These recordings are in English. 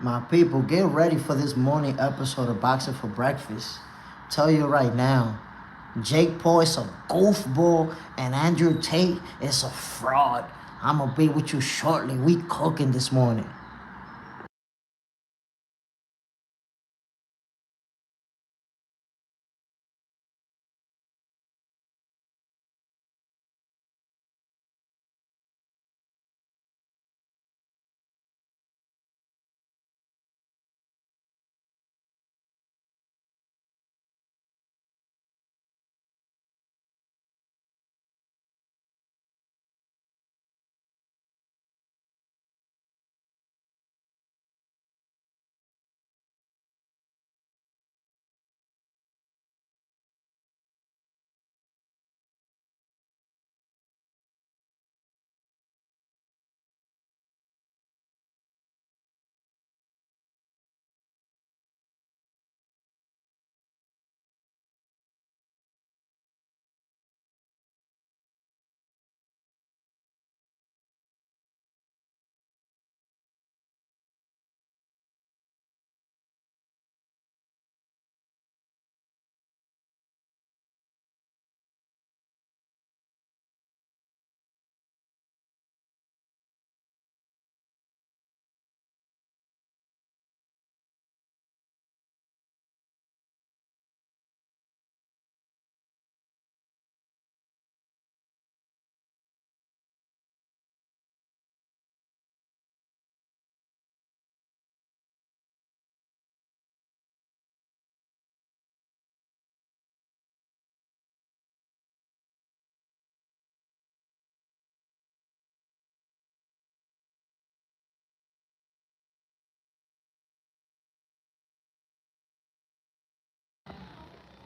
My people, get ready for this morning episode of Boxing for Breakfast. Tell you right now, Jake Paul is a goofball and Andrew Tate is a fraud. I'm gonna be with you shortly. We cooking this morning.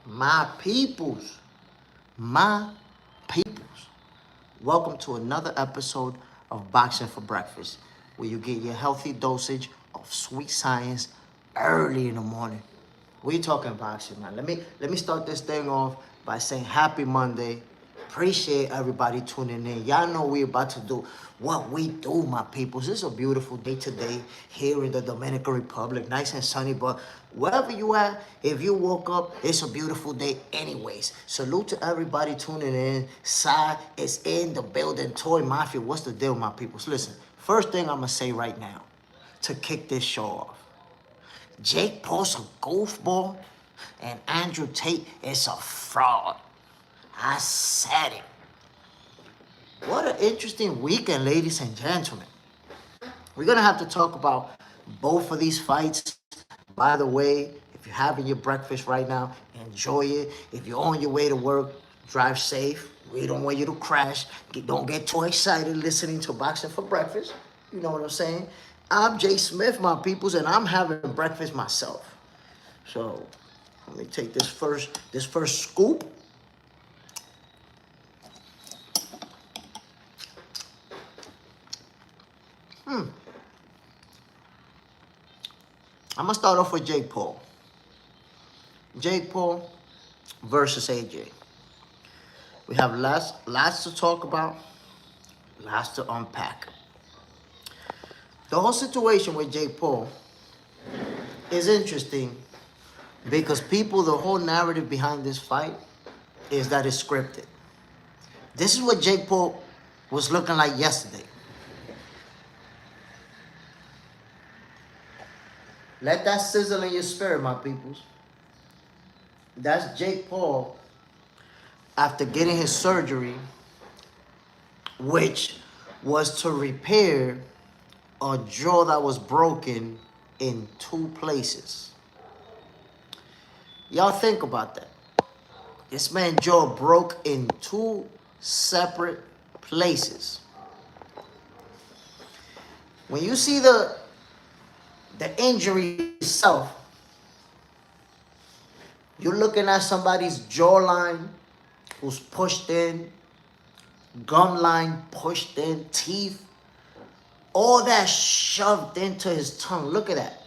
My peoples, my peoples. Welcome to another episode of Boxing for Breakfast, where you get your healthy dosage of sweet science early in the morning. We talking boxing, man. Let me start this thing off by saying happy Monday. Appreciate everybody tuning in. Y'all know we about to do what we do, my peoples. It's a beautiful day today here in the Dominican Republic. Nice and sunny, but wherever you at, if you woke up, it's a beautiful day anyways. Salute to everybody tuning in. Sai is in the building. Toy Mafia, what's the deal, my peoples? Listen, first thing I'm going to say right now to kick this show off. Jake Paul's a goofball and Andrew Tate is a fraud. I said it. What an interesting weekend, ladies and gentlemen. We're going to have to talk about both of these fights. By the way, if you're having your breakfast right now, enjoy it. If you're on your way to work, drive safe. We don't want you to crash. Don't get too excited listening to Boxing for Breakfast. You know what I'm saying? I'm Jay Smith, my peoples, and I'm having breakfast myself. So let me take this first scoop. I'm gonna start off with Jake Paul. Jake Paul versus AJ. We have lots to talk about, lots to unpack. The whole situation with Jake Paul is interesting because the whole narrative behind this fight is that it's scripted. This is what Jake Paul was looking like yesterday. Let that sizzle in your spirit, my peoples. That's Jake Paul after getting his surgery, which was to repair a jaw that was broken in 2 places. Y'all think about that. This man's jaw broke in 2 separate places. When you see the injury itself, you're looking at somebody's jawline who's pushed in, gum line pushed in, teeth, all that shoved into his tongue. Look at that.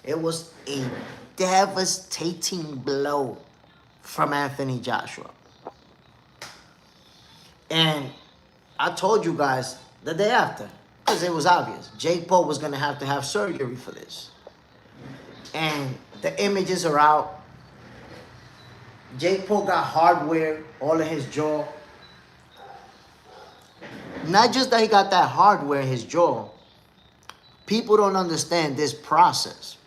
It was a devastating blow from Anthony Joshua. And I told you guys the day after, because it was obvious. Jake Paul was going to have surgery for this. And the images are out. Jake Paul got hardware all in his jaw. Not just that he got that hardware in his jaw. People don't understand this process.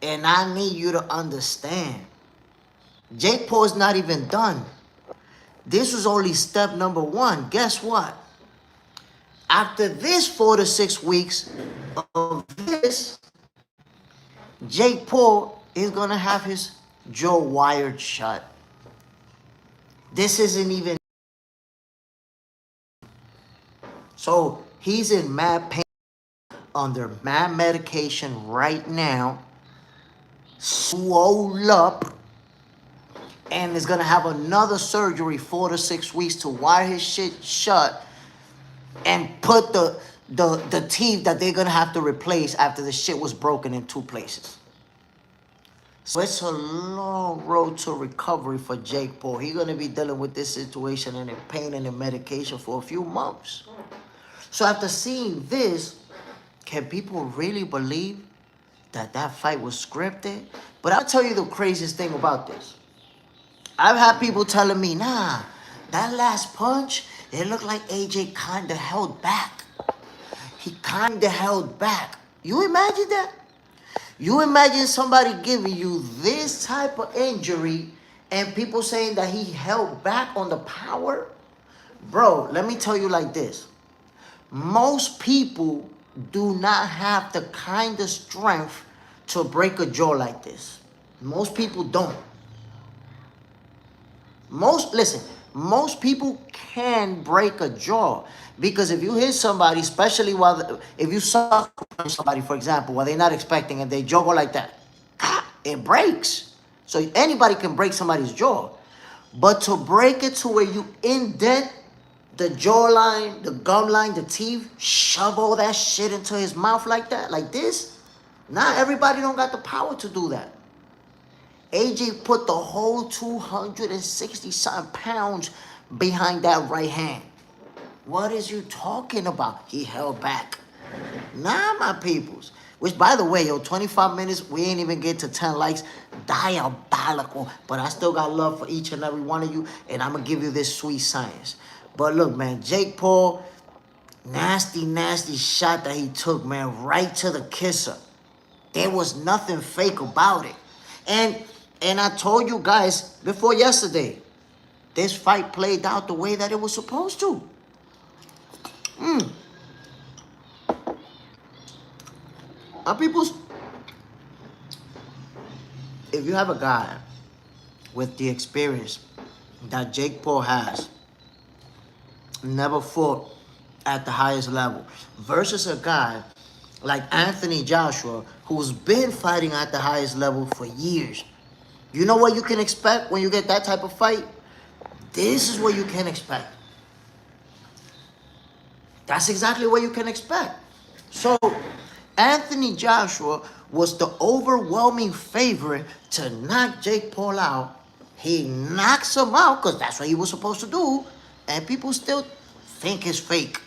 And I need you to understand. Jake Paul is not even done. This was only step number one. Guess what? After this 4 to 6 weeks of this, Jake Paul is going to have his jaw wired shut. This isn't even... So he's in mad pain, under mad medication right now, swole up, and is going to have another surgery 4 to 6 weeks to wire his shit shut and put the teeth that they're going to have to replace after the shit was broken in 2 places. So it's a long road to recovery for Jake Paul. He's going to be dealing with this situation and in pain and in medication for a few months. So after seeing this, can people really believe that that fight was scripted? But I'll tell you the craziest thing about this. I've had people telling me, nah, that last punch, it looked like AJ kind of held back. He kind of held back. You imagine that? You imagine somebody giving you this type of injury and people saying that he held back on the power? Bro, let me tell you like this. Most people do not have the kind of strength to break a jaw like this. Most people don't. Most people can break a jaw, because if you hit somebody, especially if you sucker punch somebody, for example, while they're not expecting and they jaw go like that, it breaks. So anybody can break somebody's jaw, but to break it to where you indent the jawline, the gum line, the teeth, shove all that shit into his mouth like that, like this, not everybody don't got the power to do that. AJ put the whole 260-something pounds behind that right hand. What is you talking about? He held back. Nah, my peoples. Which, by the way, 25 minutes, we ain't even get to 10 likes. Diabolical. But I still got love for each and every one of you, and I'm going to give you this sweet science. But look, man, Jake Paul, nasty, nasty shot that he took, man, right to the kisser. There was nothing fake about it. And I told you guys before yesterday, this fight played out the way that it was supposed to. My peoples, if you have a guy with the experience that Jake Paul has, never fought at the highest level, versus a guy like Anthony Joshua, who's been fighting at the highest level for years, you know what you can expect when you get that type of fight? This is what you can expect. That's exactly what you can expect. So Anthony Joshua was the overwhelming favorite to knock Jake Paul out. He knocks him out because that's what he was supposed to do. And people still think it's fake.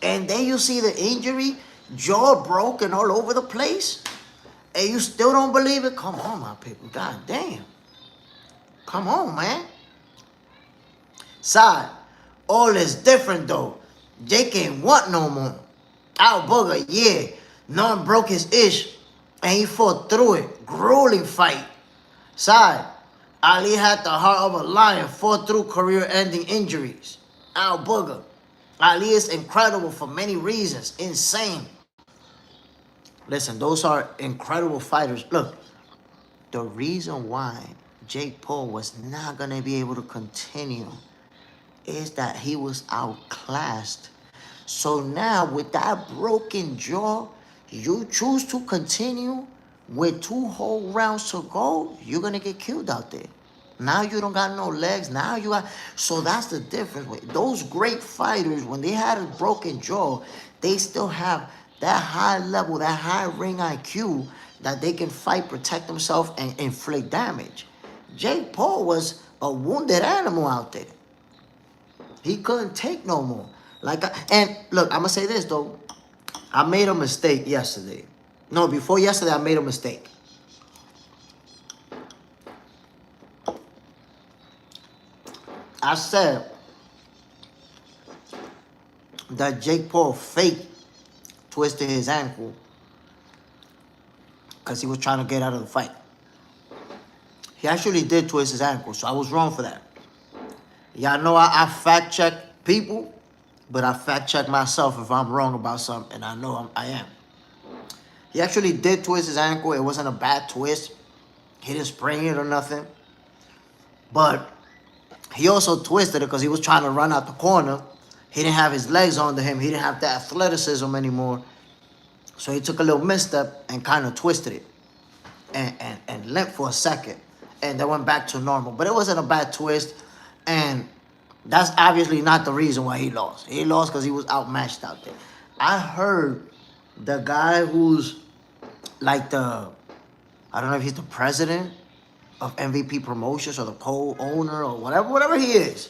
And then you see the injury, jaw broken all over the place. And you still don't believe it? Come on, my people. God damn. Come on, man. Side, all is different, though. Jake ain't want no more. Out booger, yeah. None broke his ish, and he fought through it. Grueling fight. Side, Ali had the heart of a lion, fought through career-ending injuries. Out booger. Ali is incredible for many reasons. Insane. Listen, those are incredible fighters. Look, the reason why Jake Paul was not going to be able to continue is that he was outclassed. So now with that broken jaw, you choose to continue with 2 whole rounds to go, you're going to get killed out there. Now you don't got no legs. Now you got... So that's the difference. Those great fighters, when they had a broken jaw, they still have that high level, that high ring IQ that they can fight, protect themselves, and inflict damage. Jake Paul was a wounded animal out there. He couldn't take no more. And look, I'm gonna say this though. I made a mistake yesterday. No, before yesterday, I made a mistake. I said that Jake Paul fake twisted his ankle because he was trying to get out of the fight. He actually did twist his ankle, so I was wrong for that. Y'all know I fact check people, but I fact check myself if I'm wrong about something, and I know I am. He actually did twist his ankle. It wasn't a bad twist. He didn't sprain it or nothing. But he also twisted it because he was trying to run out the corner. He didn't have his legs under him. He didn't have the athleticism anymore. So he took a little misstep and kind of twisted it and limped for a second. And then went back to normal. But it wasn't a bad twist. And that's obviously not the reason why he lost. He lost because he was outmatched out there. I heard the guy who's like I don't know if he's the president of MVP Promotions or the co-owner or whatever he is.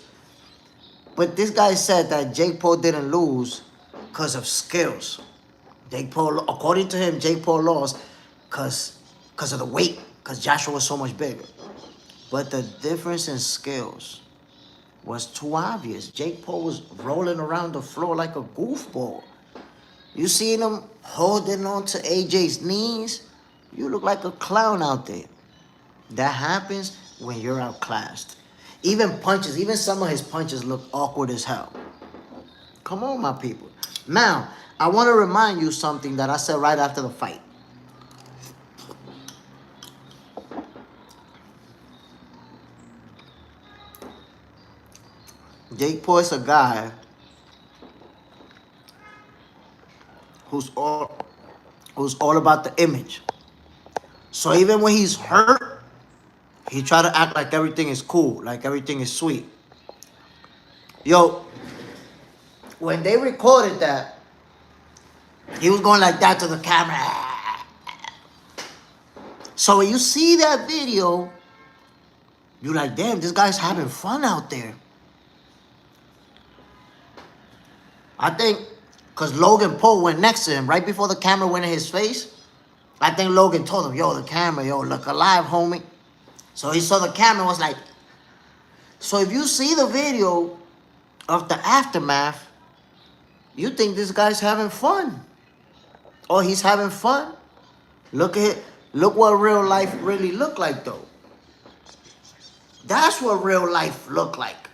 But this guy said that Jake Paul didn't lose because of skills. Jake Paul, according to him, Jake Paul lost because of the weight, because Joshua was so much bigger. But the difference in skills was too obvious. Jake Paul was rolling around the floor like a goofball. You seen him holding on to AJ's knees? You look like a clown out there. That happens when you're outclassed. Even punches, even some of his punches look awkward as hell. Come on, my people. Now, I want to remind you something that I said right after the fight. Jake Paul is a guy who's all about the image. So even when he's hurt, he try to act like everything is cool, like everything is sweet. Yo, when they recorded that, he was going like that to the camera. So when you see that video, you're like, damn, this guy's having fun out there. I think because Logan Paul went next to him right before the camera went in his face. I think Logan told him, yo, the camera, yo, look alive, homie. So he saw the camera and was like, so if you see the video of the aftermath, you think this guy's having fun. Oh, he's having fun? Look at it. Look what real life really look like, though. That's what real life look like.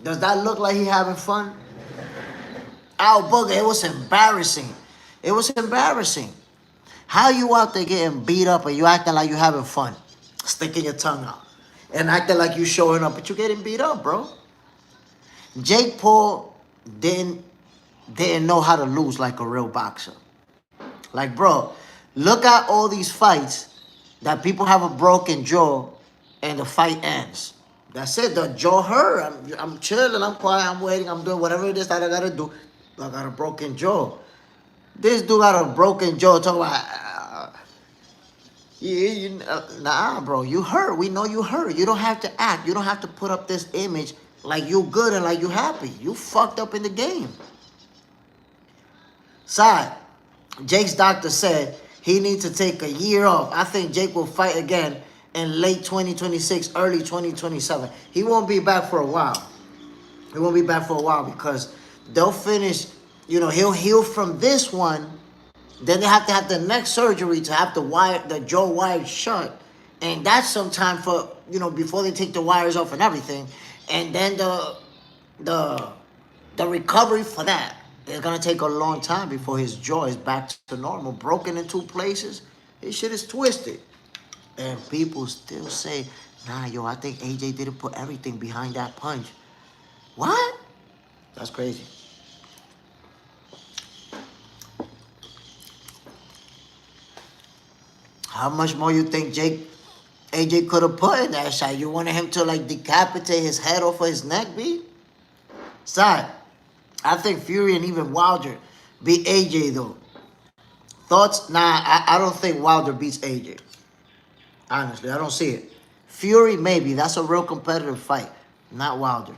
Does that look like he having fun? Ow, booger, it was embarrassing. It was embarrassing. How you out there getting beat up and you acting like you having fun? Sticking your tongue out. And acting like you showing up, but you getting beat up, bro. Jake Paul didn't know how to lose like a real boxer. Like, bro, look at all these fights that people have a broken jaw and the fight ends. That's it, the jaw hurt. I'm chilling, I'm quiet, I'm waiting, I'm doing whatever it is that I gotta do. I got a broken jaw. This dude got a broken jaw. Talking about, nah, bro, you hurt. We know you hurt. You don't have to act. You don't have to put up this image like you good and like you happy. You fucked up in the game. Side, Jake's doctor said he needs to take a year off. I think Jake will fight again in late 2026, early 2027. He won't be back for a while. He won't be back for a while because they'll finish, he'll heal from this one. Then they have to have the next surgery to have the jaw wired shut. And that's sometime for, before they take the wires off and everything. And then the recovery for that is going to take a long time before his jaw is back to normal. Broken in two places. His shit is twisted. And people still say, nah, yo, I think AJ didn't put everything behind that punch. What? That's crazy. How much more you think AJ could have put in that shot? You wanted him to like decapitate his head off of his neck, B? Sorry. I think Fury and even Wilder beat AJ though. Thoughts? Nah, I don't think Wilder beats AJ. Honestly, I don't see it. Fury, maybe. That's a real competitive fight. Not Wilder.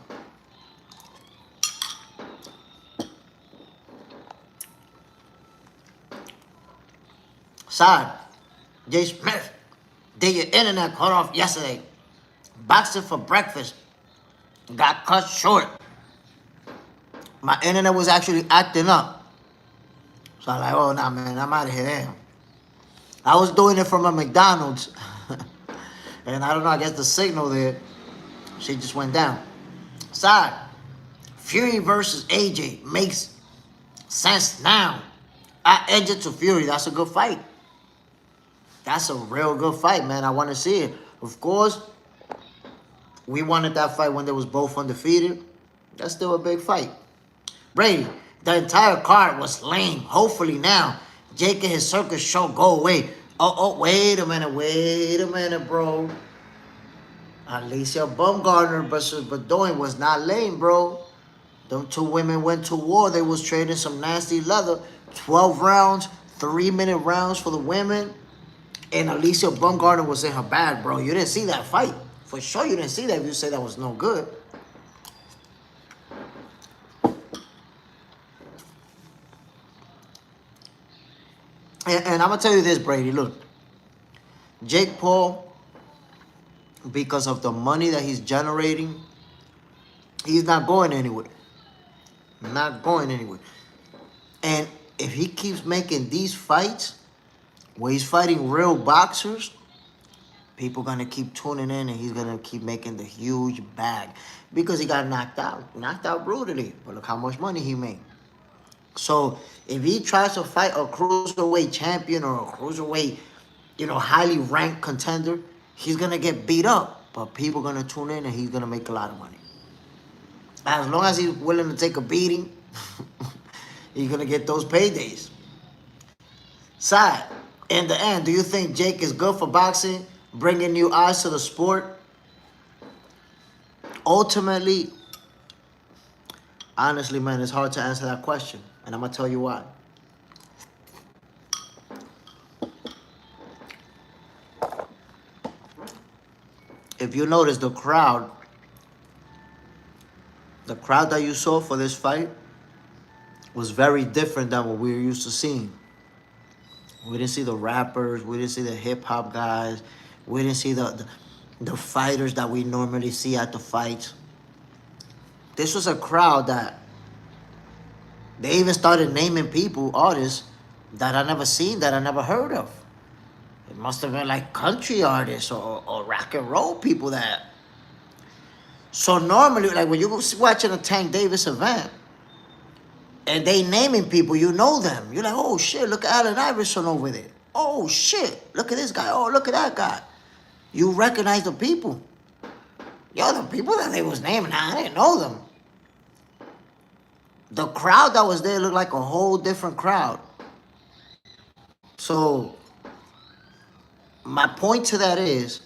Side, Jay Smith, did your internet cut off yesterday? Boxing for breakfast got cut short. My internet was actually acting up. So I'm like, oh, nah, man, I'm out of here. Damn. I was doing it from a McDonald's. And I don't know, I guess the signal there, she just went down. Side, Fury versus AJ makes sense now. I edge it to Fury. That's a good fight. That's a real good fight, man. I want to see it. Of course, we wanted that fight when they was both undefeated. That's still a big fight. Brady, the entire card was lame. Hopefully now, Jake and his circus show go away. Oh, wait a minute, bro. Alicia Baumgartner versus Bedoin was not lame, bro. Them two women went to war. They was trading some nasty leather. 12 rounds, 3-minute rounds for the women. And Alicia Baumgartner was in her bag, bro. You didn't see that fight. For sure you didn't see that if you say that was no good. And I'm going to tell you this, Brady. Look, Jake Paul, because of the money that he's generating, he's not going anywhere. Not going anywhere. And if he keeps making these fights where he's fighting real boxers, people going to keep tuning in and he's going to keep making the huge bag because he got knocked out brutally. But look how much money he made. So if he tries to fight a cruiserweight champion or a cruiserweight, highly ranked contender, he's going to get beat up. But people are going to tune in and he's going to make a lot of money. As long as he's willing to take a beating, he's going to get those paydays. Side, in the end, do you think Jake is good for boxing, bringing new eyes to the sport? Ultimately, honestly, man, it's hard to answer that question. And I'm going to tell you why. If you notice, the crowd that you saw for this fight was very different than what we were used to seeing. We didn't see the rappers. We didn't see the hip-hop guys. We didn't see the fighters that we normally see at the fights. This was a crowd that they even started naming people, artists, that I never seen, that I never heard of. It must have been like country artists or rock and roll people that... So normally, like when you're watching a Tank Davis event, and they naming people, you know them. You're like, oh, shit, look at Allen Iverson over there. Oh, shit, look at this guy. Oh, look at that guy. You recognize the people. Yo, the people that they was naming, I didn't know them. The crowd that was there looked like a whole different crowd. So, my point to that is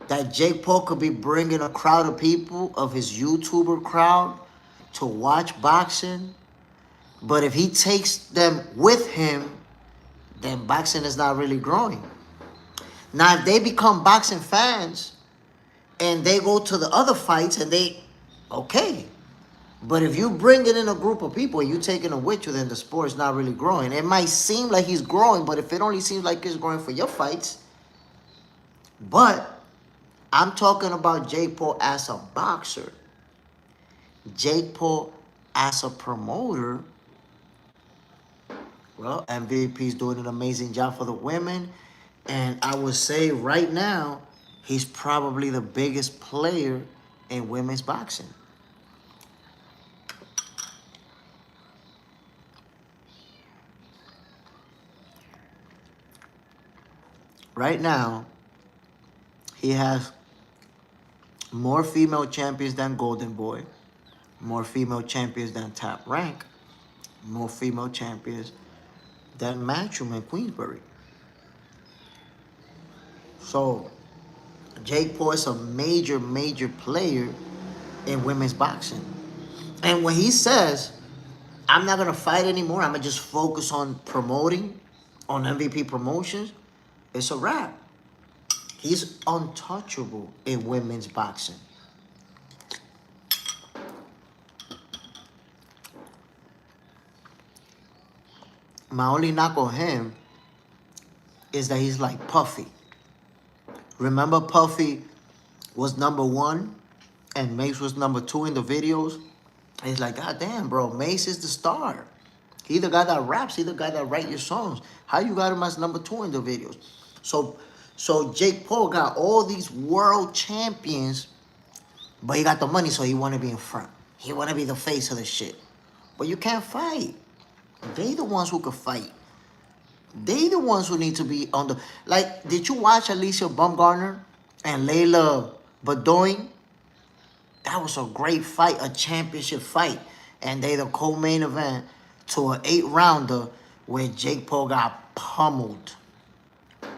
that Jake Paul could be bringing a crowd of people, of his YouTuber crowd, to watch boxing. But if he takes them with him, then boxing is not really growing. Now, if they become boxing fans and they go to the other fights and okay. But if you bring it in a group of people and you taking them with you, then the sport is not really growing. It might seem like he's growing, but if it only seems like it's growing for your fights. But I'm talking about Jake Paul as a boxer. Jake Paul as a promoter. Well, MVP's doing an amazing job for the women. And I would say right now, he's probably the biggest player in women's boxing. Right now, he has more female champions than Golden Boy, more female champions than Top Rank, more female champions than Matchroom and Queensbury. So, Jake Paul is a major, major player in women's boxing. And when he says, I'm not going to fight anymore, I'm going to just focus on promoting, on MVP promotions, it's a wrap. He's untouchable in women's boxing. My only knock on him is that he's like Puffy. Remember Puffy was #1 and Mace was #2 in the videos? He's like, God damn, bro, Mace is the star. He the guy that raps, he the guy that write your songs. How you got him as #2 in the videos? So Jake Paul got all these world champions, but he got the money, so he want to be in front. He want to be the face of the shit. But you can't fight. They the ones who can fight. They the ones who need to be on the... Like, did you watch Alicia Baumgartner and Layla Badoin? That was a great fight, a championship fight. And they the co-main event to an 8-rounder where Jake Paul got pummeled,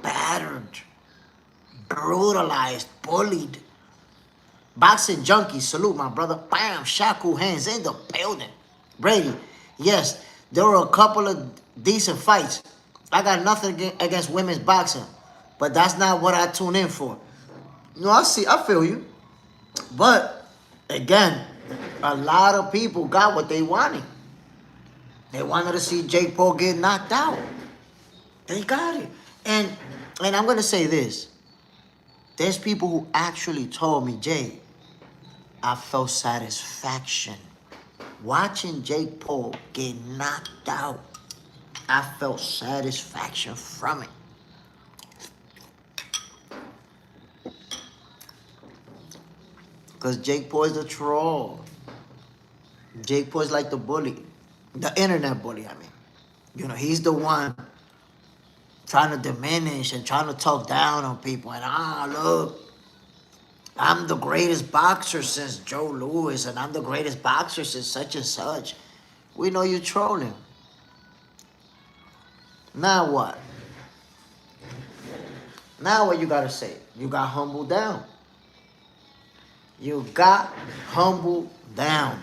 battered, brutalized, bullied. Boxing junkies, salute my brother. Bam, shaku hands in the building. Brady, yes, there were a couple of decent fights. I got nothing against women's boxing, but that's not what I tune in for. No, I feel you. But, again, a lot of people got what they wanted. They wanted to see Jake Paul get knocked out. They got it. And I'm going to say this. There's people who actually told me, Jay, I felt satisfaction. Watching Jake Paul get knocked out, I felt satisfaction from it. Because Jake Paul is a troll. Jake Paul is like the bully. The internet bully, I mean. You know, he's the one trying to diminish and trying to talk down on people. And, look, I'm the greatest boxer since Joe Louis, and I'm the greatest boxer since such and such. We know you're trolling. Now what? Now what you got to say? You got humbled down. You got humbled down.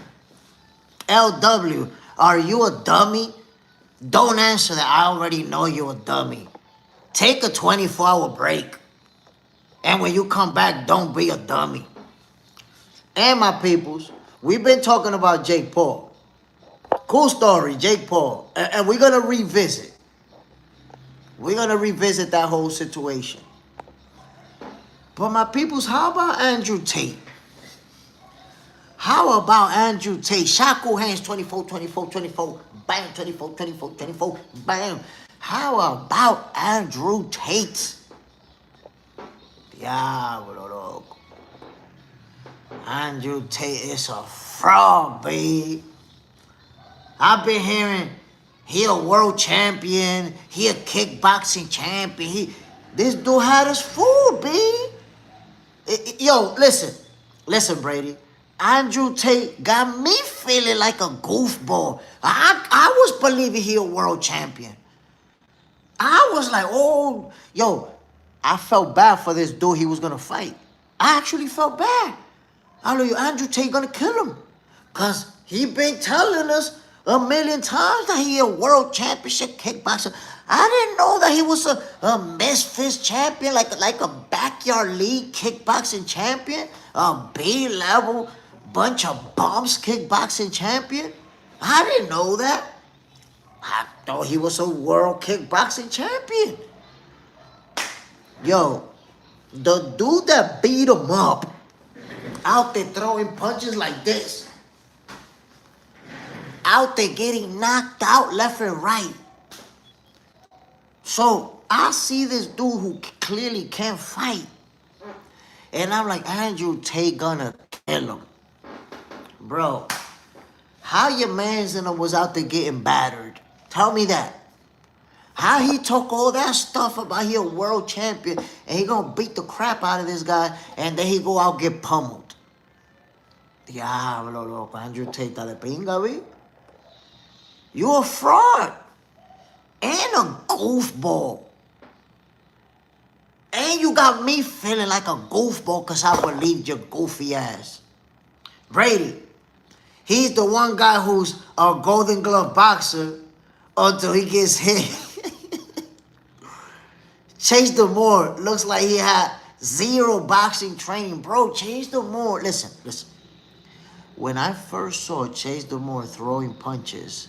LW, are you a dummy? Don't answer that. I already know you're a dummy. Take a 24-hour break. And when you come back, don't be a dummy. And my peoples, we've been talking about Jake Paul. Cool story, Jake Paul. And we're going to revisit. We're going to revisit that whole situation. But my peoples, how about Andrew Tate? How about Andrew Tate? Shaku hands 24, 24, 24. Bam, 24, 24, 24. Bam. How about Andrew Tate? Diablo, loco. Andrew Tate is a fraud, babe. I've been hearing he a world champion. He a kickboxing champion. This dude had us fooled, babe. Yo, listen, Brady. Andrew Tate got me feeling like a goofball. I was believing he a world champion. I was like, oh, yo, I felt bad for this dude he was going to fight. I actually felt bad. I know Andrew Tate going to kill him. Because he been telling us a million times that he a world championship kickboxer. I didn't know that he was a misfits champion, like a backyard league kickboxing champion, a B-level bunch of bums kickboxing champion. I didn't know that. I thought he was a world kickboxing champion. Yo, the dude that beat him up, out there throwing punches like this, out there getting knocked out left and right. So I see this dude who clearly can't fight. And I'm like, Andrew Tate gonna kill him. Bro, how your mans and him was out there getting battered? Tell me that. How he talk all that stuff about he a world champion and he gonna beat the crap out of this guy and then he go out get pummeled. Diablo, loco, Andrew Tate, está de pinga, vi? You a fraud. And a goofball. And you got me feeling like a goofball because I believed your goofy ass. Brady, he's the one guy who's a Golden Glove boxer until he gets hit. Chase Demore looks like he had zero boxing training. Bro, Chase Demore, listen. When I first saw Chase Demore throwing punches,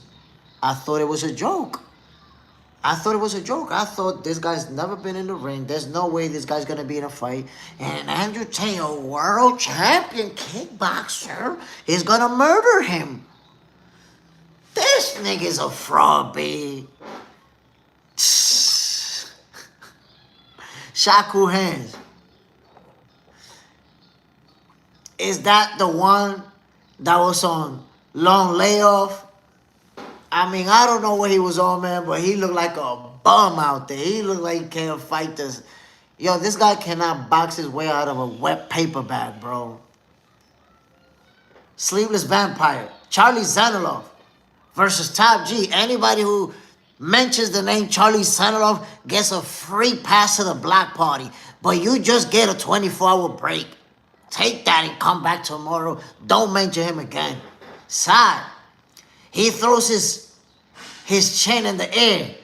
I thought it was a joke. I thought it was a joke. I thought this guy's never been in the ring. There's no way this guy's going to be in a fight. And Andrew Tate, a world champion kickboxer, is going to murder him. This nigga's a fraud, B. Shaku hands. Is that the one that was on long layoff? I mean, I don't know what he was on, man, but he looked like a bum out there. He looked like he can't fight this. Yo, this guy cannot box his way out of a wet paper bag, bro. Sleeveless Vampire. Charlie Zanilov versus Top G. Anybody who mentions the name Charlie Zanilov gets a free pass to the block party. But you just get a 24-hour break. Take that and come back tomorrow. Don't mention him again. Side. He throws his chin in the air.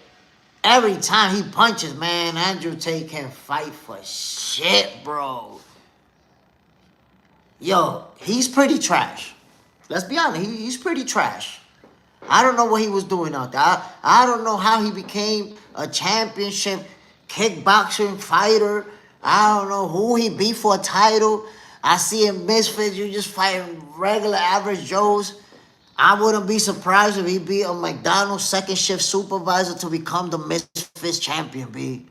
Every time he punches, man, Andrew Tate can't fight for shit, bro. Yo, he's pretty trash. Let's be honest, he's pretty trash. I don't know what he was doing out there. I don't know how he became a championship kickboxing fighter. I don't know who he beat for a title. I see him Misfits, you just fighting regular average Joes. I wouldn't be surprised if he beat a McDonald's second shift supervisor to become the Misfits champion, B.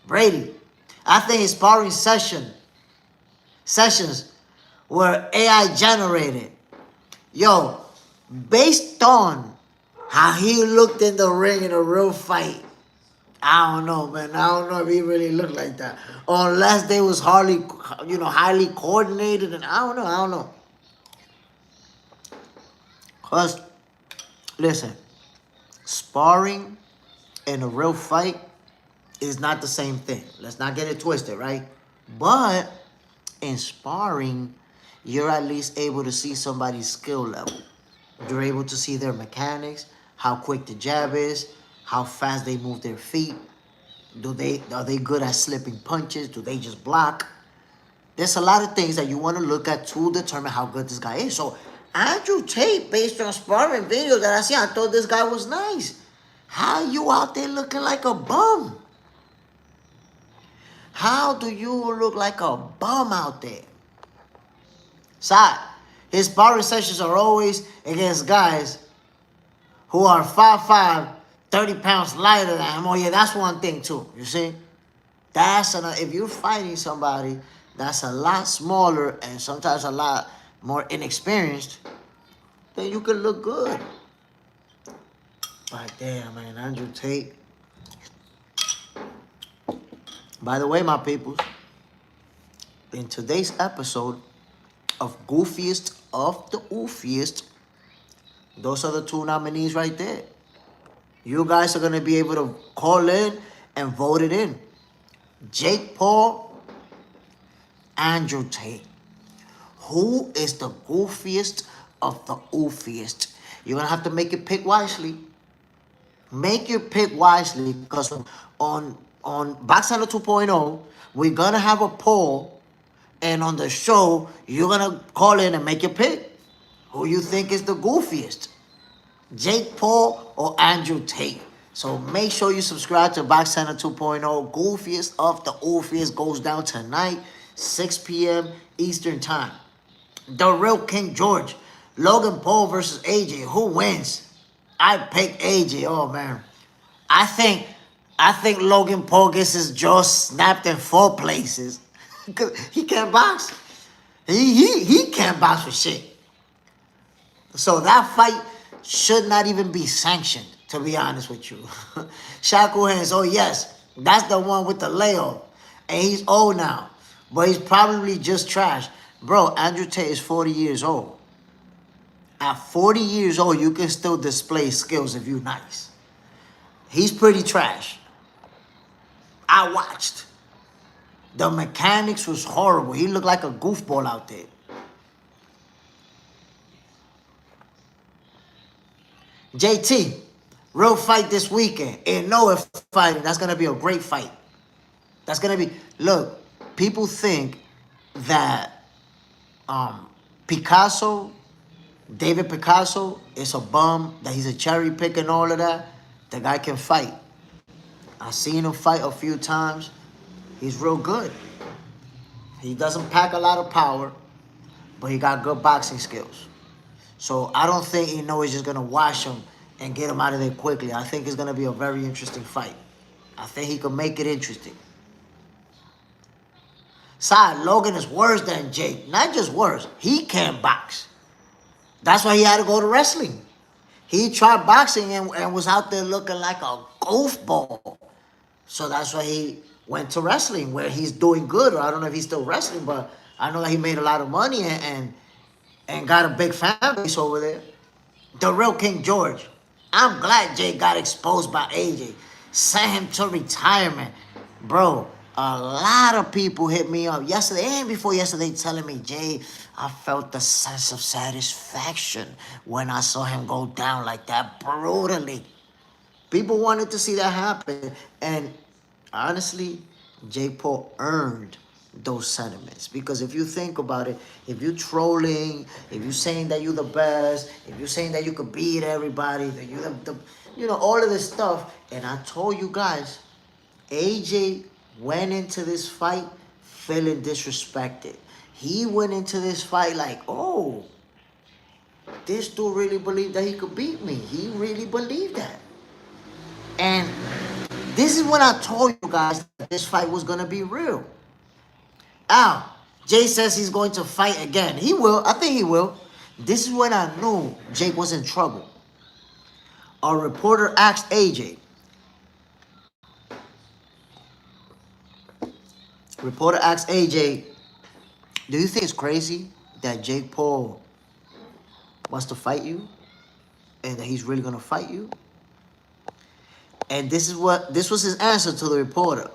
Brady, I think his sparring sessions were AI generated. Yo, based on how he looked in the ring in a real fight, I don't know, man. I don't know if he really looked like that. Unless they was highly coordinated, and I don't know. Because, listen, sparring in a real fight is not the same thing. Let's not get it twisted, right? But in sparring, you're at least able to see somebody's skill level. You're able to see their mechanics, how quick the jab is, how fast they move their feet. Are they good at slipping punches? Do they just block? There's a lot of things that you want to look at to determine how good this guy is. So Andrew Tate, based on sparring videos that I see, I thought this guy was nice. How you out there looking like a bum? How do you look like a bum out there? Side, his sparring sessions are always against guys who are 5'5", 30 pounds lighter than him. Oh yeah, that's one thing too, you see? If you're fighting somebody that's a lot smaller and sometimes a lot more inexperienced, then you can look good. But damn, man, Andrew Tate. By the way, my peoples, in today's episode of Goofiest of the Oofiest, those are the two nominees right there. You guys are going to be able to call in and vote it in. Jake Paul, Andrew Tate. Who is the goofiest of the oofiest? You're going to have to make your pick wisely. Make your pick wisely, because on Boxer 2.0, we're going to have a poll, and on the show, you're going to call in and make your pick. Who you think is the goofiest? Jake Paul or Andrew Tate? So make sure you subscribe to Box Center 2.0. Goofiest of the Oofiest goes down tonight, 6 p.m. Eastern Time. The real King George. Logan Paul versus AJ. Who wins? I pick AJ. Oh, man. I think Logan Paul gets his jaw snapped in 4 places. Because he can't box. He can't box for shit. So that fight should not even be sanctioned, to be honest with you. Shaku hands, oh yes, that's the one with the layoff. And he's old now, but he's probably just trash. Bro, Andrew Tate is 40 years old. At 40 years old, you can still display skills if you're nice. He's pretty trash. I watched. The mechanics was horrible. He looked like a goofball out there. JT, real fight this weekend. In Noah fighting, that's going to be a great fight. That's going to be... Look, people think that David Picasso is a bum, that he's a cherry pick and all of that. The guy can fight. I've seen him fight a few times. He's real good. He doesn't pack a lot of power, but he got good boxing skills. So I don't think Inoue is just going to wash him and get him out of there quickly. I think it's going to be a very interesting fight. I think he could make it interesting. Side, Logan is worse than Jake. Not just worse. He can't box. That's why he had to go to wrestling. He tried boxing and was out there looking like a golf ball. So that's why he went to wrestling, where he's doing good. Or I don't know if he's still wrestling, but I know that he made a lot of money and got a big fan base over there. The real King George. I'm glad Jay got exposed by AJ. Sent him to retirement. Bro, a lot of people hit me up yesterday and before yesterday telling me, Jay, I felt the sense of satisfaction when I saw him go down like that brutally. People wanted to see that happen. And honestly, Jake Paul earned those sentiments. Because if you think about it, if you're trolling, if you're saying that you're the best, if you're saying that you could beat everybody, that you're you know, all of this stuff. And I told you guys, AJ went into this fight feeling disrespected. He went into this fight like, oh, this dude really believed that he could beat me. He really believed that. And this is when I told you guys that this fight was going to be real. Al, Jay says he's going to fight again. He will. I think he will. This is when I knew Jake was in trouble. A reporter asked AJ. Reporter asked AJ, do you think it's crazy that Jake Paul wants to fight you? And that he's really going to fight you? And this was his answer to the reporter.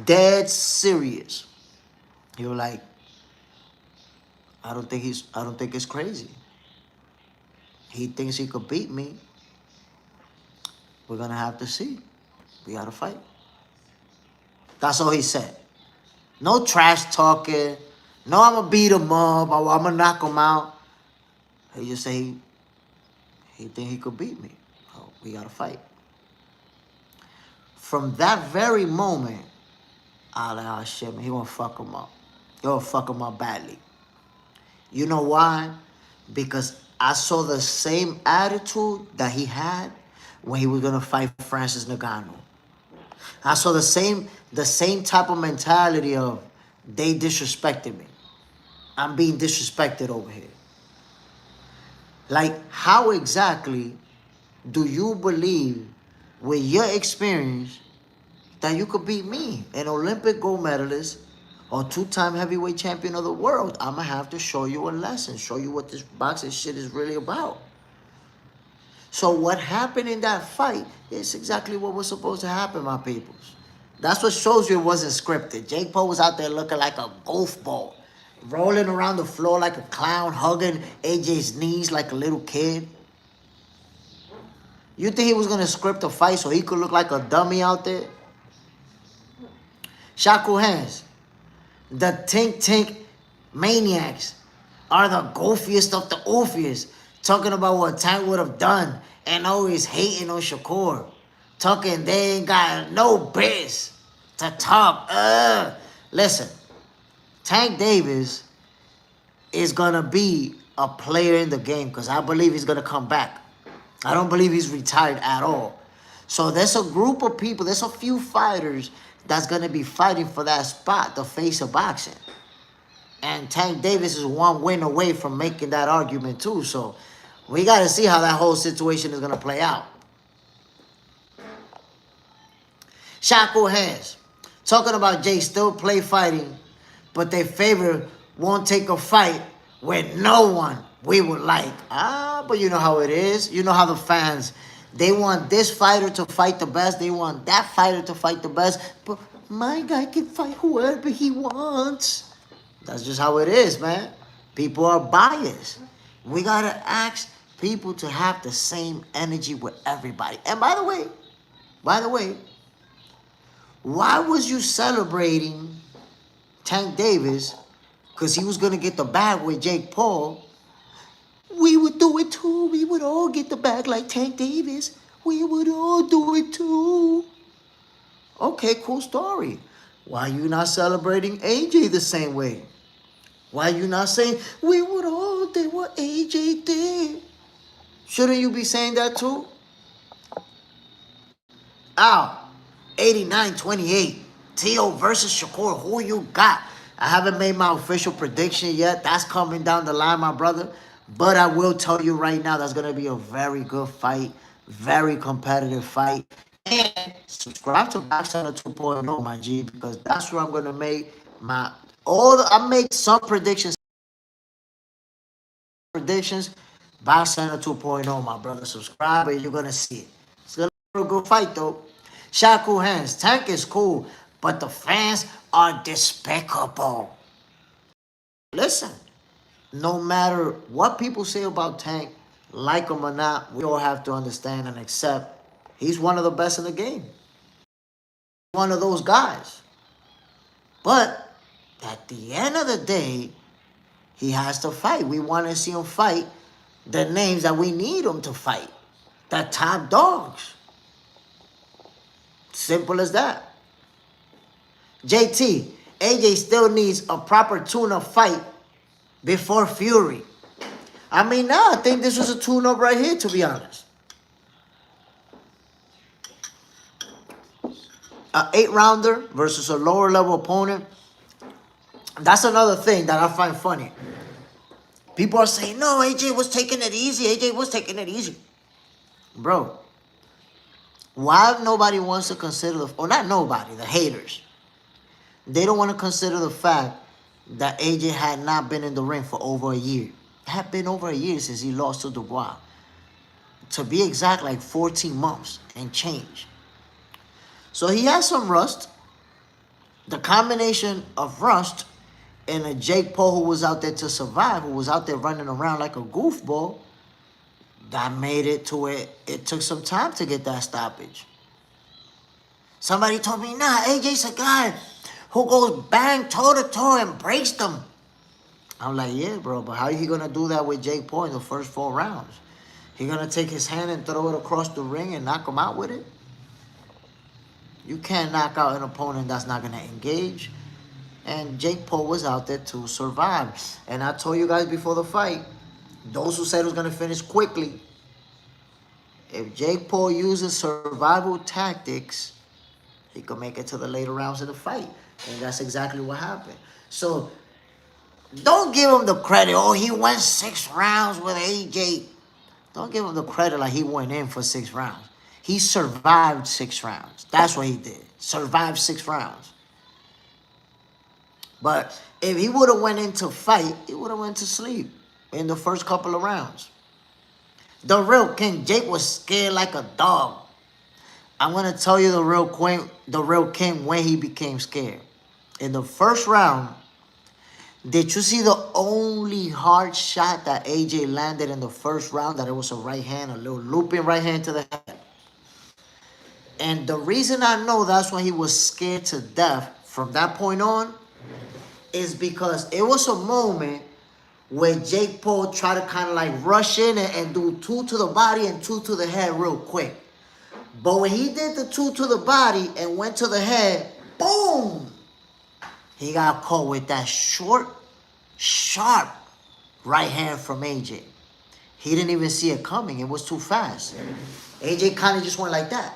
Dead serious. He was like, I don't think it's crazy. He thinks he could beat me. We're gonna have to see. We gotta fight. That's all he said. No trash talking. No, I'm gonna beat him up. Or I'm gonna knock him out. He just said he think he could beat me. Oh, we gotta fight. From that very moment, I was like, oh shit, man, he gonna fuck him up. He gonna fuck him up badly. You know why? Because I saw the same attitude that he had when he was gonna fight Francis Ngannou. I saw the same type of mentality of they disrespected me. I'm being disrespected over here. Like, how exactly do you believe with your experience that you could beat me, an Olympic gold medalist or two-time heavyweight champion of the world? I'm going to have to show you a lesson, show you what this boxing shit is really about. So what happened in that fight is exactly what was supposed to happen, my peoples. That's what shows you it wasn't scripted. Jake Paul was out there looking like a golf ball, rolling around the floor like a clown, hugging AJ's knees like a little kid. You think he was going to script a fight so he could look like a dummy out there? Shaku hands. The Tink maniacs are the goofiest of the oofiest. Talking about what Tank would have done and always hating on Shakur. Talking they ain't got no biz to talk. Listen, Tank Davis is going to be a player in the game because I believe he's going to come back. I don't believe he's retired at all. So there's a group of people, there's a few fighters that's going to be fighting for that spot, the face of boxing. And Tank Davis is one win away from making that argument too. So we got to see how that whole situation is going to play out. Shaku hands. Talking about Jay still play fighting, but their favorite won't take a fight with no one we would like. But you know how it is. You know how the fans, they want this fighter to fight the best. They want that fighter to fight the best. But my guy can fight whoever he wants. That's just how it is, man. People are biased. We got to ask people to have the same energy with everybody. And by the way, why was you celebrating Tank Davis because he was going to get the bag with Jake Paul? We would do it too. We would all get the bag like Tank Davis. We would all do it too. Okay, cool story. Why you not celebrating AJ the same way? Why you not saying, we would all do what AJ did? Shouldn't you be saying that too? Ow, 89-28. Tio versus Shakur. Who you got? I haven't made my official prediction yet. That's coming down the line, my brother. But I will tell you right now, that's going to be a very good fight. Very competitive fight. And subscribe to Backcenter 2.0, my G, because that's where I'm going to make my... I make some predictions. Backcenter 2.0, my brother. Subscribe and you're going to see it. It's going to be a good fight, though. Shaku hands. Tank is cool, but the fans are despicable. Listen, no matter what people say about Tank, like him or not, we all have to understand and accept he's one of the best in the game. One of those guys. But at the end of the day, he has to fight. We want to see him fight the names that we need him to fight. The top dogs. Simple as that. JT, AJ still needs a proper tune-up fight before Fury. I mean, now I think this was a tune-up right here, to be honest. An 8-rounder versus a lower-level opponent. That's another thing that I find funny. People are saying, no, AJ was taking it easy. AJ was taking it easy. Bro, why nobody wants to consider, or not nobody, the haters. They don't want to consider the fact that AJ had not been in the ring for over a year. It had been over a year since he lost to Dubois. To be exact, like 14 months and change. So he has some rust. The combination of rust and a Jake Paul who was out there to survive, who was out there running around like a goofball, that made it to where it took some time to get that stoppage. Somebody told me, nah, AJ's a guy who goes bang toe-to-toe and breaks them. I'm like, yeah, bro, but how are you going to do that with Jake Paul in the first 4 rounds? He going to take his hand and throw it across the ring and knock him out with it? You can't knock out an opponent that's not going to engage. And Jake Paul was out there to survive. And I told you guys before the fight, those who said it was going to finish quickly, if Jake Paul uses survival tactics, he could make it to the later rounds of the fight. And that's exactly what happened. So, don't give him the credit. Oh, he went 6 rounds with AJ. Don't give him the credit like he went in for 6 rounds. He survived 6 rounds. That's what he did. Survived 6 rounds. But if he would have went into fight, he would have went to sleep in the first couple of rounds. The real king, Jake was scared like a dog. I'm going to tell you the real king when he became scared. In the first round, did you see the only hard shot that AJ landed in the first round? That it was a right hand, a little looping right hand to the head. And the reason I know that's when he was scared to death from that point on is because it was a moment where Jake Paul tried to kind of like rush in and do 2 to the body and 2 to the head real quick. But when he did the 2 to the body and went to the head, boom! He got caught with that short, sharp right hand from AJ. He didn't even see it coming. It was too fast. AJ kind of just went like that.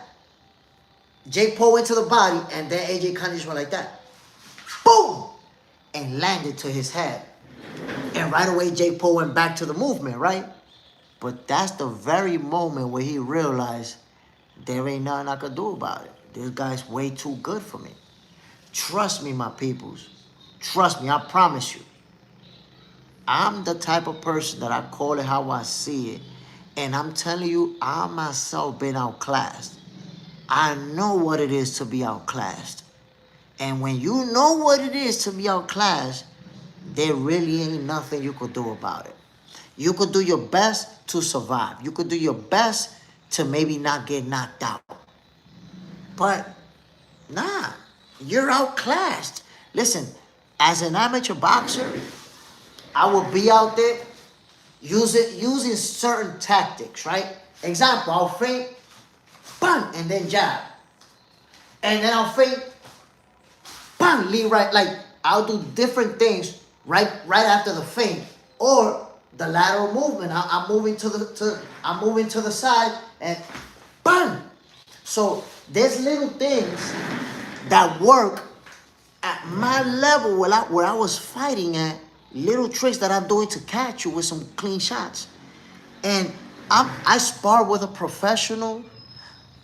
Jake Paul went to the body, and then AJ kind of just went like that. Boom! And landed to his head. And right away, Jake Paul went back to the movement, right? But that's the very moment where he realized there ain't nothing I could do about it. This guy's way too good for me. Trust me, my peoples. Trust me, I promise you. I'm the type of person that I call it how I see it. And I'm telling you, I myself been outclassed. I know what it is to be outclassed. And when you know what it is to be outclassed, there really ain't nothing you could do about it. You could do your best to survive. You could do your best to maybe not get knocked out. But, nah, you're outclassed. Listen, as an amateur boxer, I will be out there using certain tactics, right? Example, I'll feint, bang, and then jab. And then I'll feint, bang, lead right. Like, I'll do different things right after the feint. Or the lateral movement. I'm moving to the side and bang. So there's little things that work at my level where I was fighting at, little tricks that I'm doing to catch you with some clean shots. And I sparred with a professional,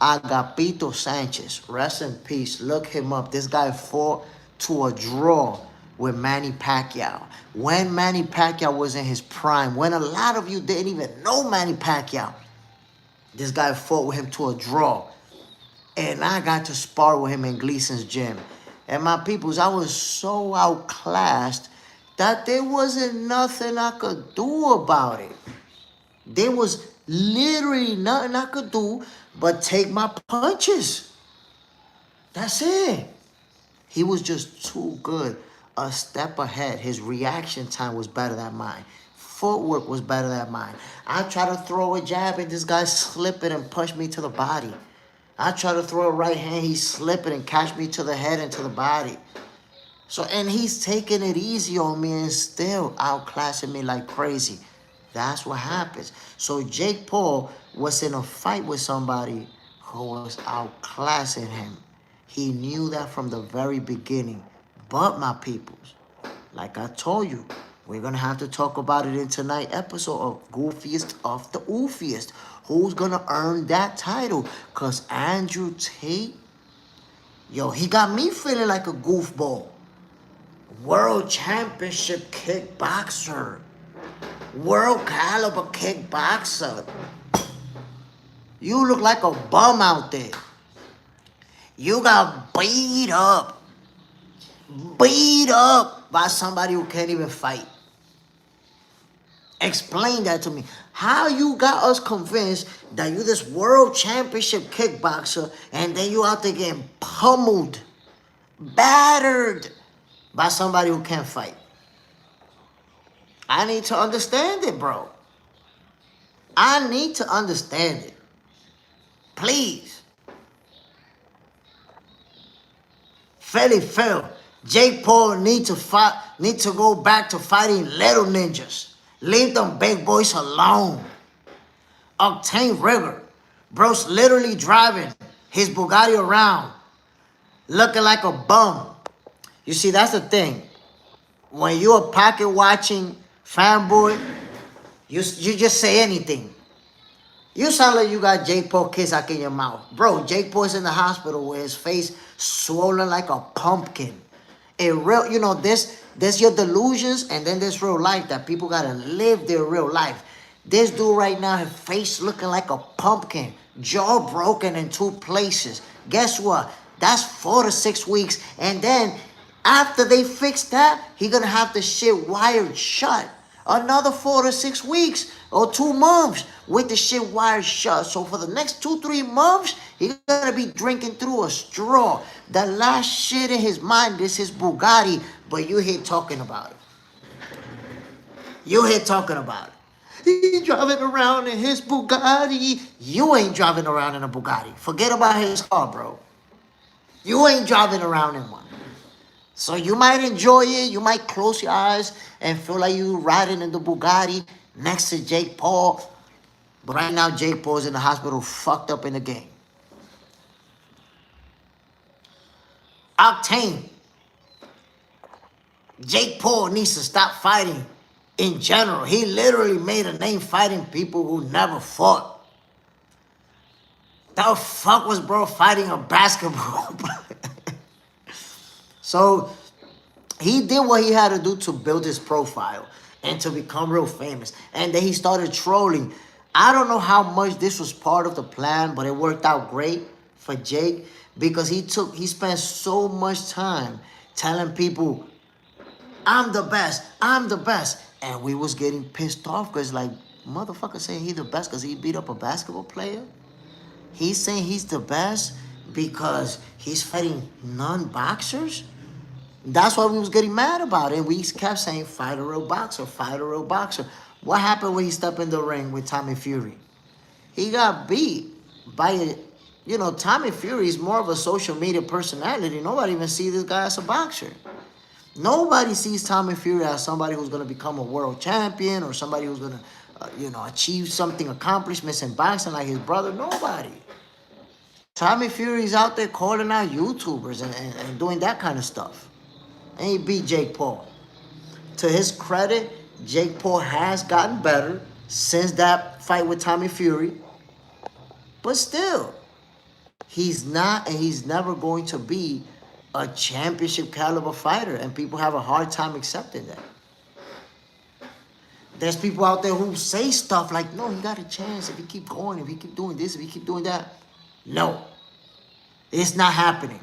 Agapito Sanchez. Rest in peace. Look him up. This guy fought to a draw with Manny Pacquiao. When Manny Pacquiao was in his prime, when a lot of you didn't even know Manny Pacquiao, this guy fought with him to a draw. And I got to spar with him in Gleason's gym. And my peoples, I was so outclassed that there wasn't nothing I could do about it. There was literally nothing I could do but take my punches. That's it. He was just too good. A step ahead. His reaction time was better than mine. Footwork was better than mine. I tried to throw a jab and this guy slipped it and punched me to the body. I tried to throw a right hand, he slipped it and catch me to the head and to the body. So, and he's taking it easy on me and still outclassing me like crazy. That's what happens. So Jake Paul was in a fight with somebody who was outclassing him. He knew that from the very beginning. But my peoples, like I told you, we're going to have to talk about it in tonight's episode of Goofiest of the Oofiest. Who's going to earn that title? Because Andrew Tate, yo, he got me feeling like a goofball. World Championship kickboxer. World caliber kickboxer. You look like a bum out there. You got beat up by somebody who can't even fight. Explain that to me. How you got us convinced that you this world championship kickboxer and then you out there getting pummeled, battered by somebody who can't fight? I need to understand it, bro. I need to understand it. Please. Phil. Jake Paul need to go back to fighting little ninjas. Leave them big boys alone. Octane Rigger. Bro's literally driving his Bugatti around looking like a bum. You see, that's the thing. When you're a pocket watching fanboy, you just say anything. You sound like you got Jake Paul kiss in your mouth. Bro, Jake Paul's in the hospital with his face swollen like a pumpkin. There's your delusions and then there's real life that people gotta live their real life. This dude right now, his face looking like a pumpkin, jaw broken in 2 places. Guess what? That's 4 to 6 weeks. And then after they fix that, he gonna have the shit wired shut. Another 4 to 6 weeks or 2 months with the shit wired shut. So for the next 2-3 months, he's gonna be drinking through a straw. The last shit in his mind is his Bugatti, but you here talking about it. You here talking about it. He's driving around in his Bugatti. You ain't driving around in a Bugatti. Forget about his car, bro. You ain't driving around in one. So you might enjoy it. You might close your eyes and feel like you riding in the Bugatti next to Jake Paul. But right now, Jake Paul's in the hospital, fucked up in the game. Octane. Jake Paul needs to stop fighting in general. He literally made a name fighting people who never fought. The fuck was bro fighting a basketball player? So he did what he had to do to build his profile and to become real famous. And then he started trolling. I don't know how much this was part of the plan, but it worked out great for Jake because he spent so much time telling people, I'm the best, I'm the best. And we was getting pissed off because like, motherfucker saying he's the best because he beat up a basketball player? He's saying he's the best because he's fighting non-boxers? That's why we was getting mad about it. We kept saying, fight a real boxer, fight a real boxer. What happened when he stepped in the ring with Tommy Fury? He got beat by You know, Tommy Fury is more of a social media personality. Nobody even sees this guy as a boxer. Nobody sees Tommy Fury as somebody who's going to become a world champion or somebody who's going to, achieve something, accomplishments in boxing like his brother. Nobody. Tommy Fury's out there calling out YouTubers and doing that kind of stuff. And he beat Jake Paul. To his credit, Jake Paul has gotten better since that fight with Tommy Fury. But still, he's not and he's never going to be a championship caliber fighter. And people have a hard time accepting that. There's people out there who say stuff like, no, he got a chance if he keep going, if he keep doing this, if he keep doing that. No. It's not happening.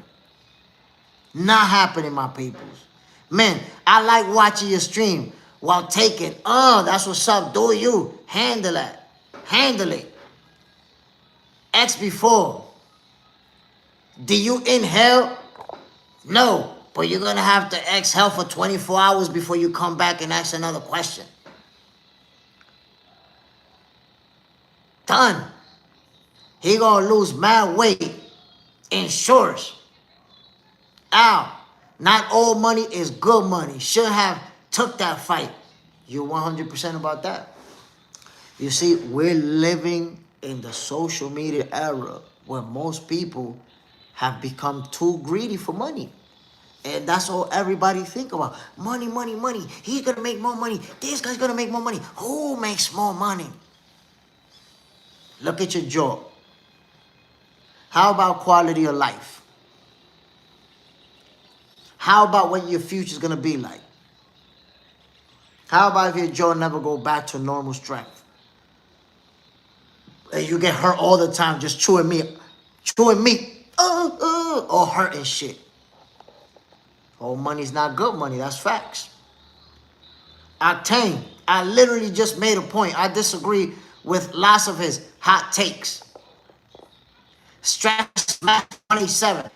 Not happening, my peoples. Man, I like watching your stream while taking, that's what's up, do you. Handle it. Handle it. X before. Do you inhale? No, but you're going to have to exhale for 24 hours before you come back and ask another question. Done. He going to lose mad weight in shorts. Ow. Not all money is good money. Should have took that fight. You're 100% about that. You see, we're living in the social media era where most people have become too greedy for money. And that's all everybody think about. Money, money, money. He's going to make more money. This guy's going to make more money. Who makes more money? Look at your jaw. How about quality of life? How about what your future's going to be like? How about if your jaw never go back to normal strength? And you get hurt all the time just chewing meat, or hurting shit. Oh, money's not good money. That's facts. Octane, I literally just made a point. I disagree with lots of his hot takes. Stress Match 27.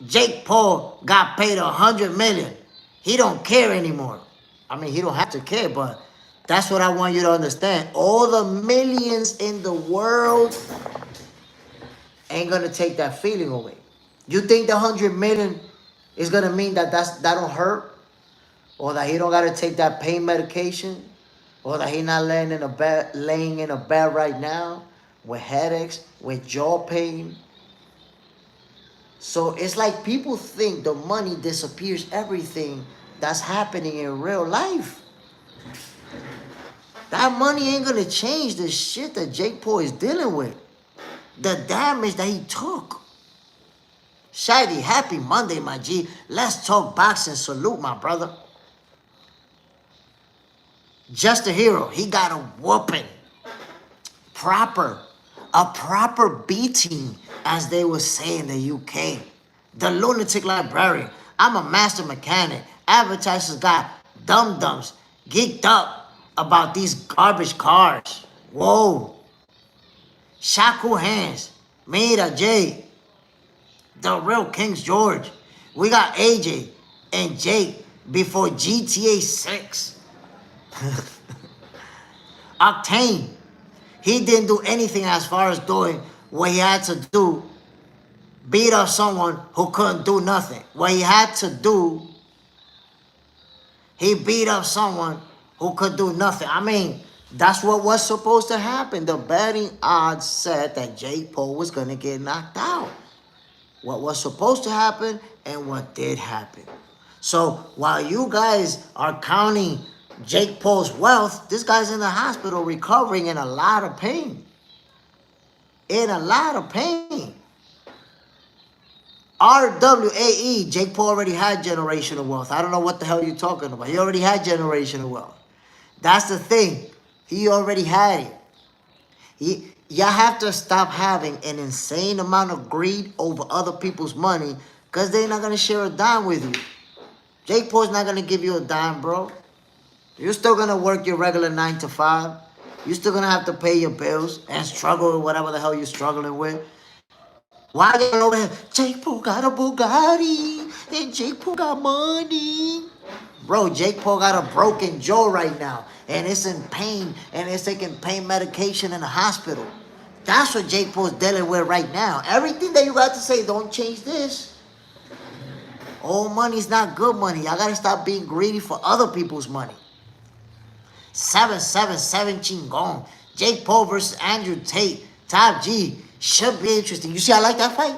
Jake Paul got paid $100 million. He don't care anymore. I mean, he don't have to care, but that's what I want you to understand. All the millions in the world ain't gonna take that feeling away. You think the $100 million is gonna mean that that don't hurt, or that he don't gotta take that pain medication, or that he not laying in a bed right now with headaches, with jaw pain? So it's like people think the money disappears everything that's happening in real life. That money ain't gonna change the shit that Jake Paul is dealing with. The damage that he took. Shady, happy Monday, my G. Let's talk boxing. Salute, my brother. Just a hero. He got a whooping. A proper beating, as they would say in the UK. The lunatic librarian. I'm a master mechanic. Advertisers got dum-dums geeked up about these garbage cars. Whoa. Shaku hands. Mira J. The real King's George. We got AJ and Jake before GTA 6. Octane. He didn't do anything as far as doing what he had to do. Beat up someone who couldn't do nothing. What he had to do, he beat up someone who could do nothing. I mean, that's what was supposed to happen. The betting odds said that Jake Paul was going to get knocked out. What was supposed to happen and what did happen. So while you guys are counting Jake Paul's wealth, this guy's in the hospital recovering in a lot of pain. In a lot of pain. RWAE, Jake Paul already had generational wealth. I don't know what the hell you're talking about. He already had generational wealth. That's the thing. He already had it. Y'all have to stop having an insane amount of greed over other people's money, because they're not going to share a dime with you. Jake Paul's not going to give you a dime, bro. You're still going to work your regular 9 to 5. You're still going to have to pay your bills and struggle with whatever the hell you're struggling with. Why are you over here? Jake Paul got a Bugatti and Jake Paul got money. Bro, Jake Paul got a broken jaw right now, and it's in pain, and it's taking pain medication in the hospital. That's what Jake Paul's dealing with right now. Everything that you got to say, don't change this. All money's not good money. Y'all gotta stop being greedy for other people's money. 7-7-7 chingón. Jake Paul versus Andrew Tate. Top G. Should be interesting. You see, I like that fight.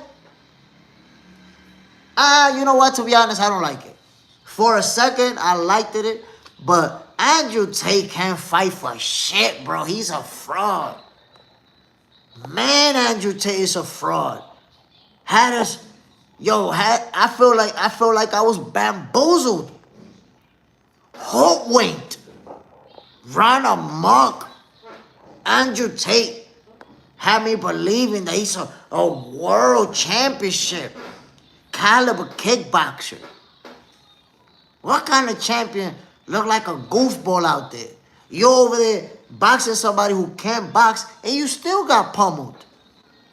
You know what? To be honest, I don't like it. For a second, I liked it, but Andrew Tate can't fight for shit, bro. He's a fraud. Man, Andrew Tate is a fraud. I feel like I was bamboozled, hoodwinked, run amok. Andrew Tate had me believing that he's a world championship caliber kickboxer. What kind of champion look like a goofball out there? You over there boxing somebody who can't box and you still got pummeled.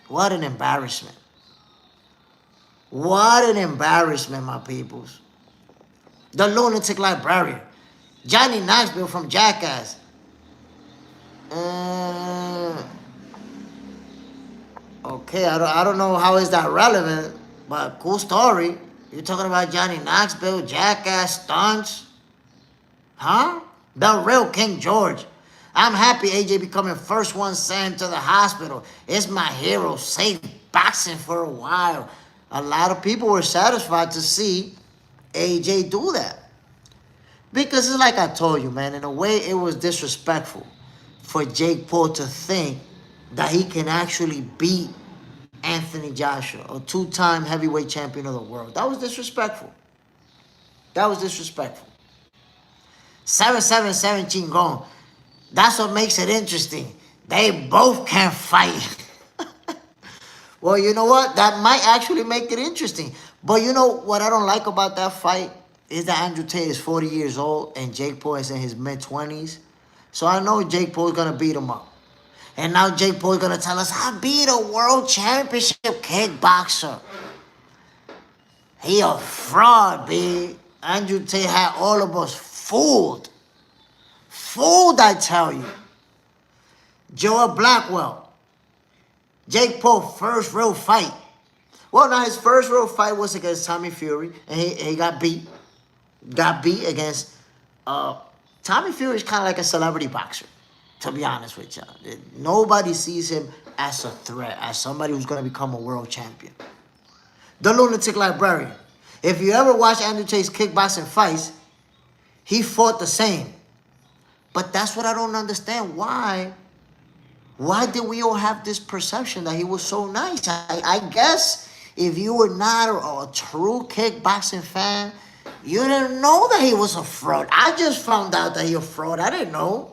What an embarrassment. What an embarrassment, my peoples. The lunatic librarian. Johnny Knoxville from Jackass. Okay, I don't know how is that relevant, but cool story. You're talking about Johnny Knoxville, Jackass, stunts? Huh? The real King George. I'm happy AJ becoming first one sent to the hospital. It's my hero, safe boxing for a while. A lot of people were satisfied to see AJ do that. Because it's like I told you, man, in a way it was disrespectful for Jake Paul to think that he can actually beat Anthony Joshua, a two-time heavyweight champion of the world. That was disrespectful. That was disrespectful. 7-7-7 chingón. That's what makes it interesting. They both can fight. Well, you know what? That might actually make it interesting. But you know what I don't like about that fight is that Andrew Tate is 40 years old and Jake Paul is in his mid-20s. So I know Jake Paul is going to beat him up. And now Jake Paul is going to tell us, I beat a world championship kickboxer. He a fraud, B. Andrew Tate had all of us fooled. Fooled, I tell you. Joel Blackwell. Jake Paul's first real fight. Well, now his first real fight was against Tommy Fury, and he got beat. Got beat against... Tommy Fury is kind of like a celebrity boxer, to be honest with you. Nobody sees him as a threat, as somebody who's going to become a world champion. The lunatic librarian. If you ever watch Andrew Tate's kickboxing fights, he fought the same. But that's what I don't understand. Why did we all have this perception that he was so nice? I guess if you were not a true kickboxing fan, you didn't know that he was a fraud. I just found out that he was a fraud. I didn't know.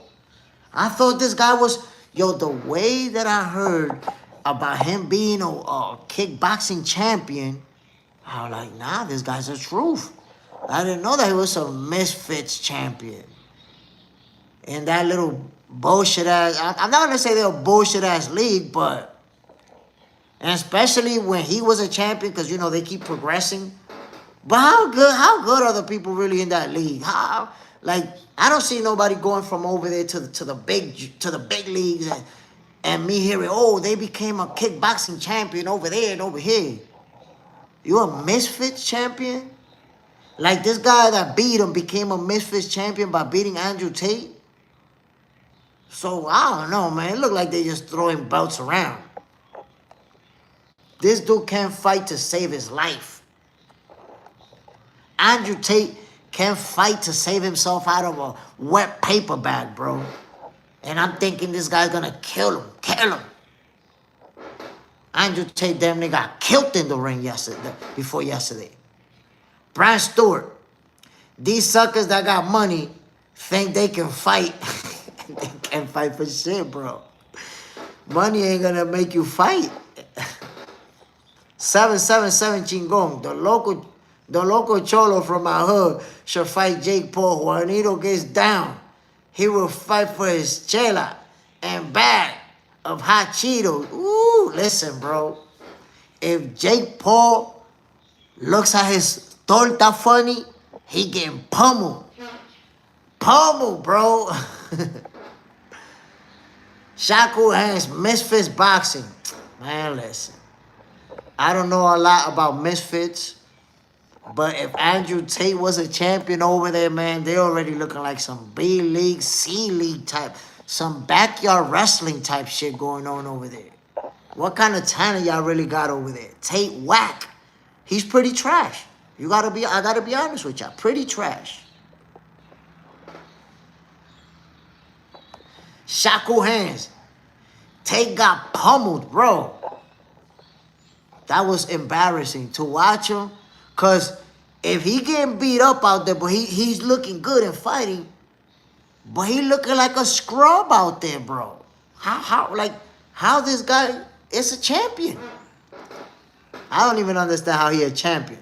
I thought this guy was... the way that I heard about him being a kickboxing champion, I was like, nah, this guy's the truth. I didn't know that he was a misfits champion. And that little bullshit ass... I'm not going to say they're a bullshit ass league, but... And especially when he was a champion, because, you know, they keep progressing. But how good are the people really in that league? I don't see nobody going from over there to the big leagues and me hearing, oh, they became a kickboxing champion over there and over here. You a misfits champion? Like this guy that beat him became a misfits champion by beating Andrew Tate? So, I don't know, man. It looked like they just throwing belts around. This dude can't fight to save his life. Andrew Tate can't fight to save himself out of a wet paper bag, bro. And I'm thinking this guy's gonna kill him. Kill him. Andrew Tate damn near got killed in the ring before yesterday. Brian Stewart. These suckers that got money think they can fight. They can't fight for shit, bro. Money ain't gonna make you fight. 7-7-7 chingón. The local cholo from my hood should fight Jake Paul. Juanito gets down. He will fight for his chela and bag of hot Cheetos. Ooh, listen, bro. If Jake Paul looks at his torta funny, he getting pummeled. Pummeled, bro. Shaku Hands, Misfits Boxing. Man, listen. I don't know a lot about Misfits, but if Andrew Tate was a champion over there, man, they already looking like some B League, C League type, some backyard wrestling type shit going on over there. What kind of talent y'all really got over there? Tate whack. He's pretty trash. I gotta be honest with y'all. Pretty trash. Shaku Hands. Tate got pummeled, bro. That was embarrassing to watch him. Because if he getting beat up out there, but he's looking good and fighting, but he looking like a scrub out there, bro. How this guy is a champion? I don't even understand how he a champion.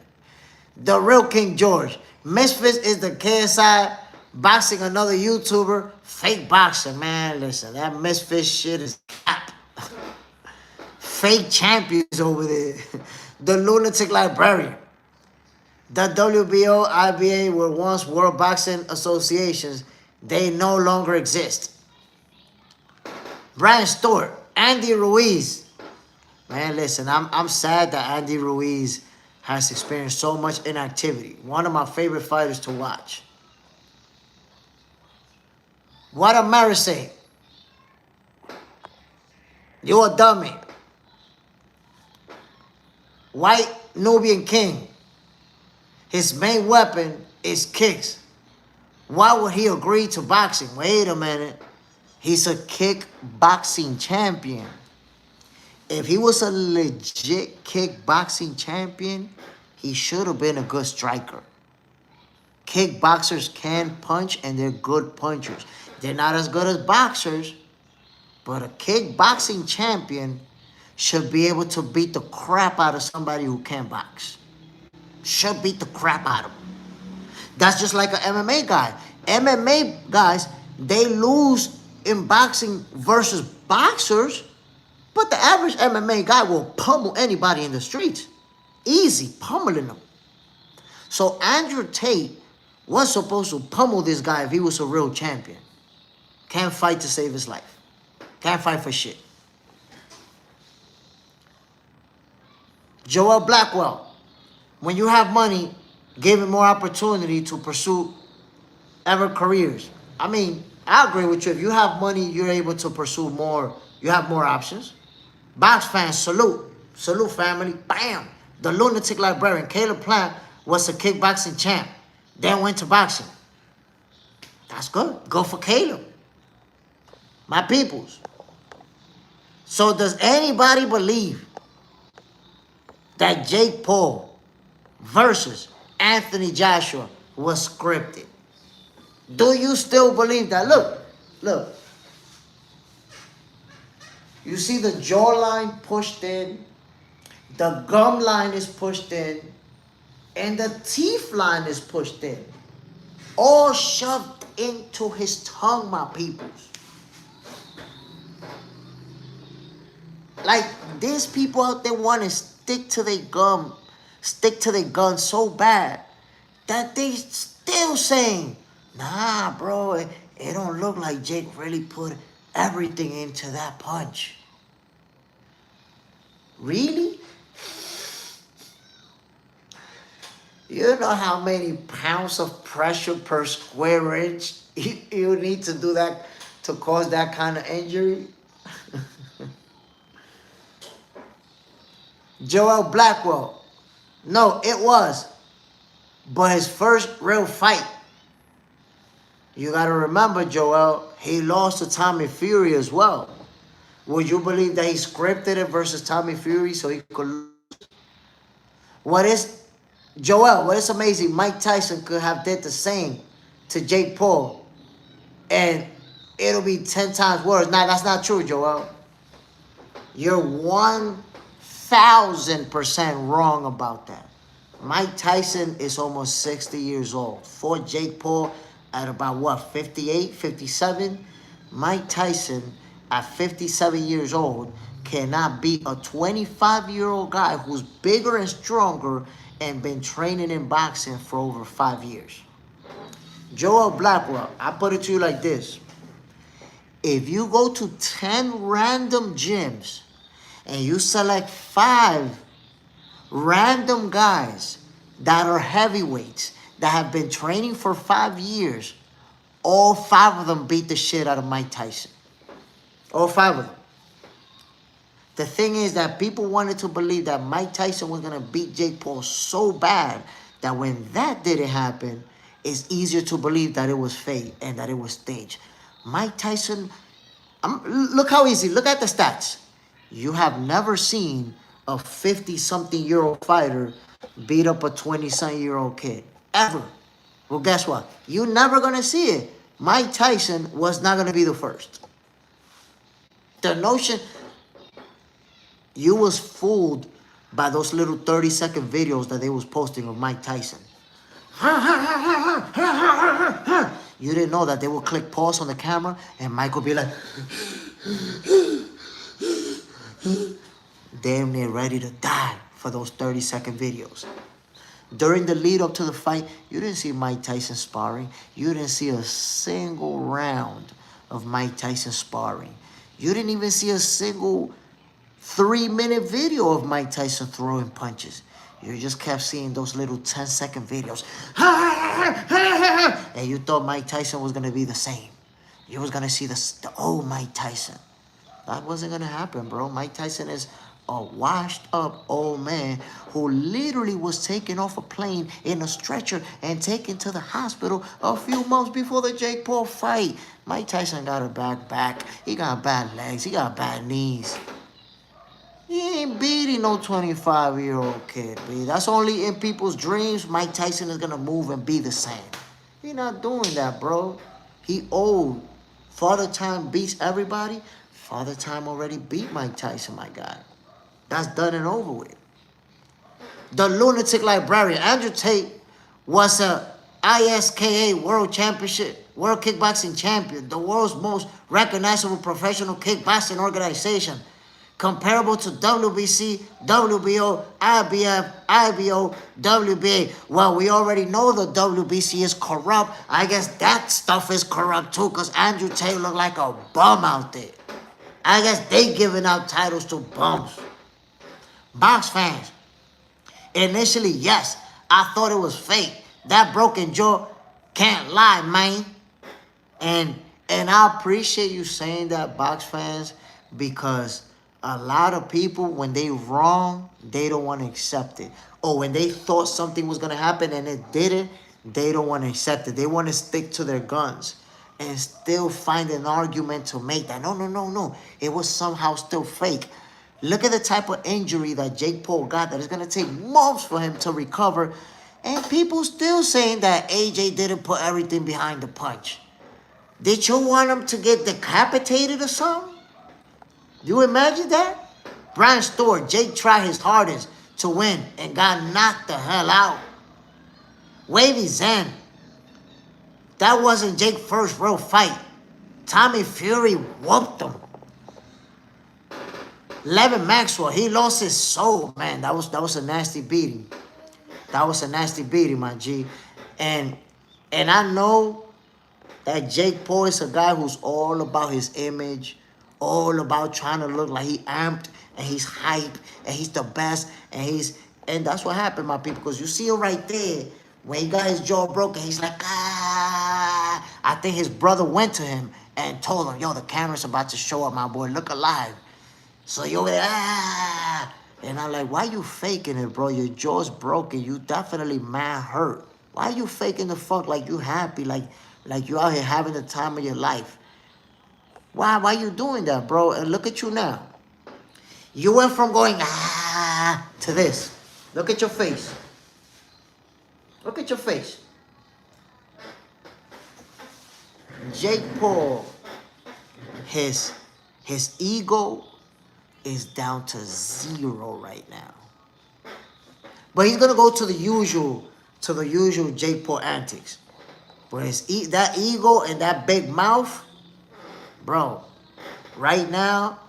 The real King George. Misfits is the KSI boxing another YouTuber. Fake boxing, man. Listen, that Misfits shit is cap. Fake champions over there. The lunatic librarian. The WBO, IBA were once World Boxing Associations. They no longer exist. Brian Stewart, Andy Ruiz. Man, listen, I'm sad that Andy Ruiz has experienced so much inactivity. One of my favorite fighters to watch. What a Marisay. You a dummy. White Nubian King. His main weapon is kicks. Why would he agree to boxing? Wait a minute. He's a kickboxing champion. If he was a legit kickboxing champion, he should have been a good striker. Kickboxers can punch, and they're good punchers. They're not as good as boxers, but a kickboxing champion should be able to beat the crap out of somebody who can't box. Should beat the crap out of them. That's just like an MMA guy. MMA guys, they lose in boxing versus boxers, but the average MMA guy will pummel anybody in the streets. Easy, pummeling them. So Andrew Tate was supposed to pummel this guy if he was a real champion. Can't fight to save his life. Can't fight for shit. Joel Blackwell. When you have money, give it more opportunity to pursue ever careers. I mean, I agree with you. If you have money, you're able to pursue more. You have more options. Box fans, salute. Salute, family. Bam. The lunatic librarian, Caleb Plant, was a kickboxing champ. Then went to boxing. That's good. Go for Caleb. My peoples. So does anybody believe that Jake Paul versus Anthony Joshua was scripted? Do you still believe that? Look. You see the jawline pushed in, the gum line is pushed in, and the teeth line is pushed in. All shoved into his tongue, my peoples. Like, these people out there want to stick to their gun so bad that they still saying, nah, bro, it don't look like Jake really put everything into that punch. Really? You know how many pounds of pressure per square inch you need to do that to cause that kind of injury? Joel Blackwell. No, it was. But his first real fight, you got to remember, Joel, he lost to Tommy Fury as well. Would you believe that he scripted it versus Tommy Fury so he could lose? What is amazing, Mike Tyson could have did the same to Jake Paul, and it'll be 10 times worse. Now, that's not true, Joel. You're 1,000% wrong about that. Mike Tyson is almost 60 years old. Fought Jake Paul at about, what, 58, 57? Mike Tyson, at 57 years old, cannot beat a 25-year-old guy who's bigger and stronger and been training in boxing for over 5 years. Joel Blackwell, I put it to you like this. If you go to 10 random gyms and you select 5 random guys that are heavyweights that have been training for 5 years, all 5 of them beat the shit out of Mike Tyson. All 5 of them. The thing is that people wanted to believe that Mike Tyson was going to beat Jake Paul so bad that when that didn't happen, it's easier to believe that it was fake and that it was staged. Mike Tyson, look how easy. Look at the stats. You have never seen a 50-something-year-old fighter beat up a 20-something-year-old kid. Ever. Well, guess what? You're never going to see it. Mike Tyson was not going to be the first. The notion... You was fooled by those little 30-second videos that they was posting of Mike Tyson. You didn't know that they would click pause on the camera and Mike would be like... damn near ready to die for those 30-second videos. During the lead up to the fight, you didn't see Mike Tyson sparring. You didn't see a single round of Mike Tyson sparring. You didn't even see a single 3-minute video of Mike Tyson throwing punches. You just kept seeing those little 10-second videos. And you thought Mike Tyson was going to be the same. You was going to see the old Mike Tyson. That wasn't going to happen, bro. Mike Tyson is a washed-up old man who literally was taken off a plane in a stretcher and taken to the hospital a few months before the Jake Paul fight. Mike Tyson got a bad back. He got bad legs. He got bad knees. He ain't beating no 25-year-old kid, B. That's only in people's dreams. Mike Tyson is going to move and be the same. He not doing that, bro. He old. Father Time beats everybody. Father Time already beat Mike Tyson, my guy. That's done and over with. The lunatic librarian, Andre Tate, was a ISKA World Championship, World Kickboxing Champion, the world's most recognizable professional kickboxing organization, comparable to WBC, WBO, IBF, IBO, WBA. Well, we already know the WBC is corrupt. I guess that stuff is corrupt too, because Andre Tate looked like a bum out there. I guess they giving out titles to bums. Box fans, initially, yes, I thought it was fake. That broken jaw can't lie, man. And I appreciate you saying that, box fans, because a lot of people, when they wrong, they don't want to accept it. Or when they thought something was going to happen and it didn't, they don't want to accept it. They want to stick to their guns and still find an argument to make that. No. It was somehow still fake. Look at the type of injury that Jake Paul got that is going to take months for him to recover. And people still saying that AJ didn't put everything behind the punch. Did you want him to get decapitated or something? You imagine that? Brian Stewart, Jake tried his hardest to win and got knocked the hell out. Wavy Zen, that wasn't Jake's first real fight. Tommy Fury whooped him. Levin Maxwell, he lost his soul, man. That was a nasty beating. That was a nasty beating, my G. And I know that Jake Paul is a guy who's all about his image, all about trying to look like he amped and he's hype and he's the best and that's what happened, my people, because you see it right there when he got his jaw broken. He's like, ah. I think his brother went to him and told him, yo, the camera's about to show up, my boy. Look alive. So you're like, ah. And I'm like, why you faking it, bro? Your jaw's broken. You definitely mad hurt. Why you faking the fuck like you happy, like you out here having the time of your life? Why you doing that, bro? And look at you now. You went from going, ah, to this. Look at your face. Look at your face. Jake Paul, his ego is down to 0 right now. But he's gonna go to the usual Jake Paul antics. But that ego and that big mouth, bro, right now,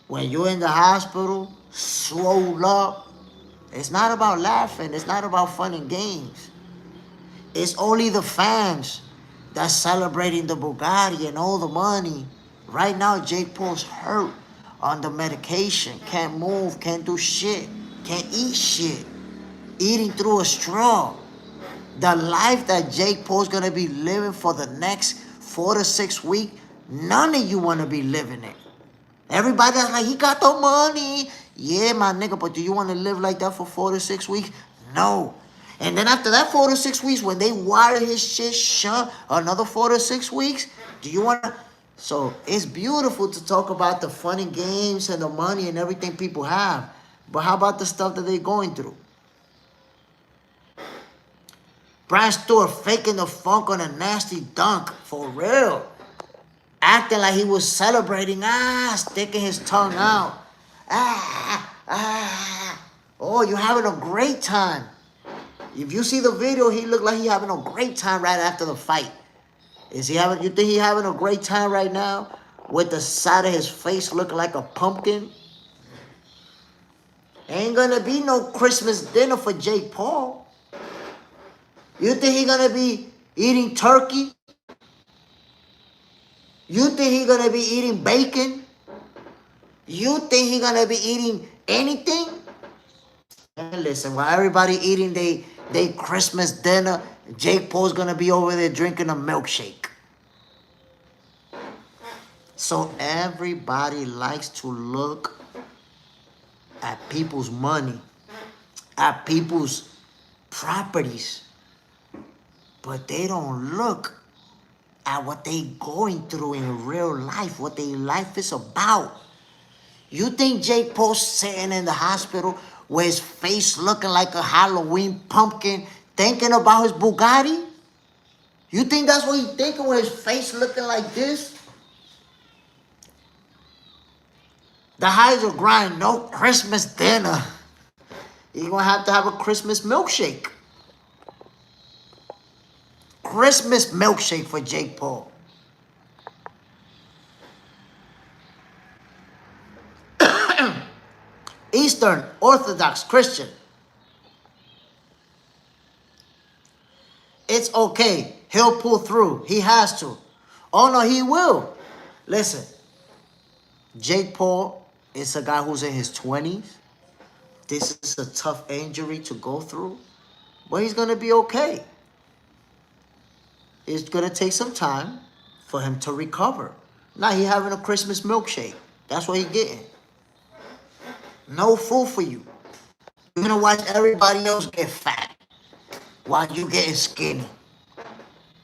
when you're in the hospital, swole up, it's not about laughing. It's not about fun and games. It's only the fans that's celebrating the Bugatti and all the money Right now, Jake Paul's hurt on the medication. Can't move, can't do shit, can't eat shit. Eating through a straw. The life that Jake Paul's gonna be living for the next 4 to 6 weeks, none of you wanna be living it. Everybody's like, he got the money. Yeah, my nigga, but do you wanna live like that for 4 to 6 weeks? No. And then after that 4 to 6 weeks, when they wire his shit shut, another 4 to 6 weeks, do you wanna? So it's beautiful to talk about the fun and games and the money and everything people have. But how about the stuff that they're going through? Brian Stewart faking the funk on a nasty dunk, for real. Acting like he was celebrating, sticking his tongue out. Oh, you're having a great time. If you see the video, he looked like he having a great time right after the fight. You think he having a great time right now? With the side of his face looking like a pumpkin? Ain't gonna be no Christmas dinner for Jake Paul. You think he gonna be eating turkey? You think he gonna be eating bacon? You think he gonna be eating anything? And listen, while everybody eating they Christmas dinner, Jake Paul's gonna be over there drinking a milkshake. So everybody likes to look at people's money, at people's properties, but they don't look at what they going through in real life, what their life is about. You think Jake Paul's sitting in the hospital with his face looking like a Halloween pumpkin, thinking about his Bugatti? You think that's what he's thinking with his face looking like this? The highs are grind, no Christmas dinner. You're going to have a Christmas milkshake. Christmas milkshake for Jake Paul. Eastern Orthodox Christian. It's okay. He'll pull through. He has to. Oh, no, he will. Listen, Jake Paul is a guy who's in his 20s. This is a tough injury to go through, but he's going to be okay. It's going to take some time for him to recover. Now he's having a Christmas milkshake. That's what he's getting. No food for you. You're going to watch everybody else get fat while you getting skinny.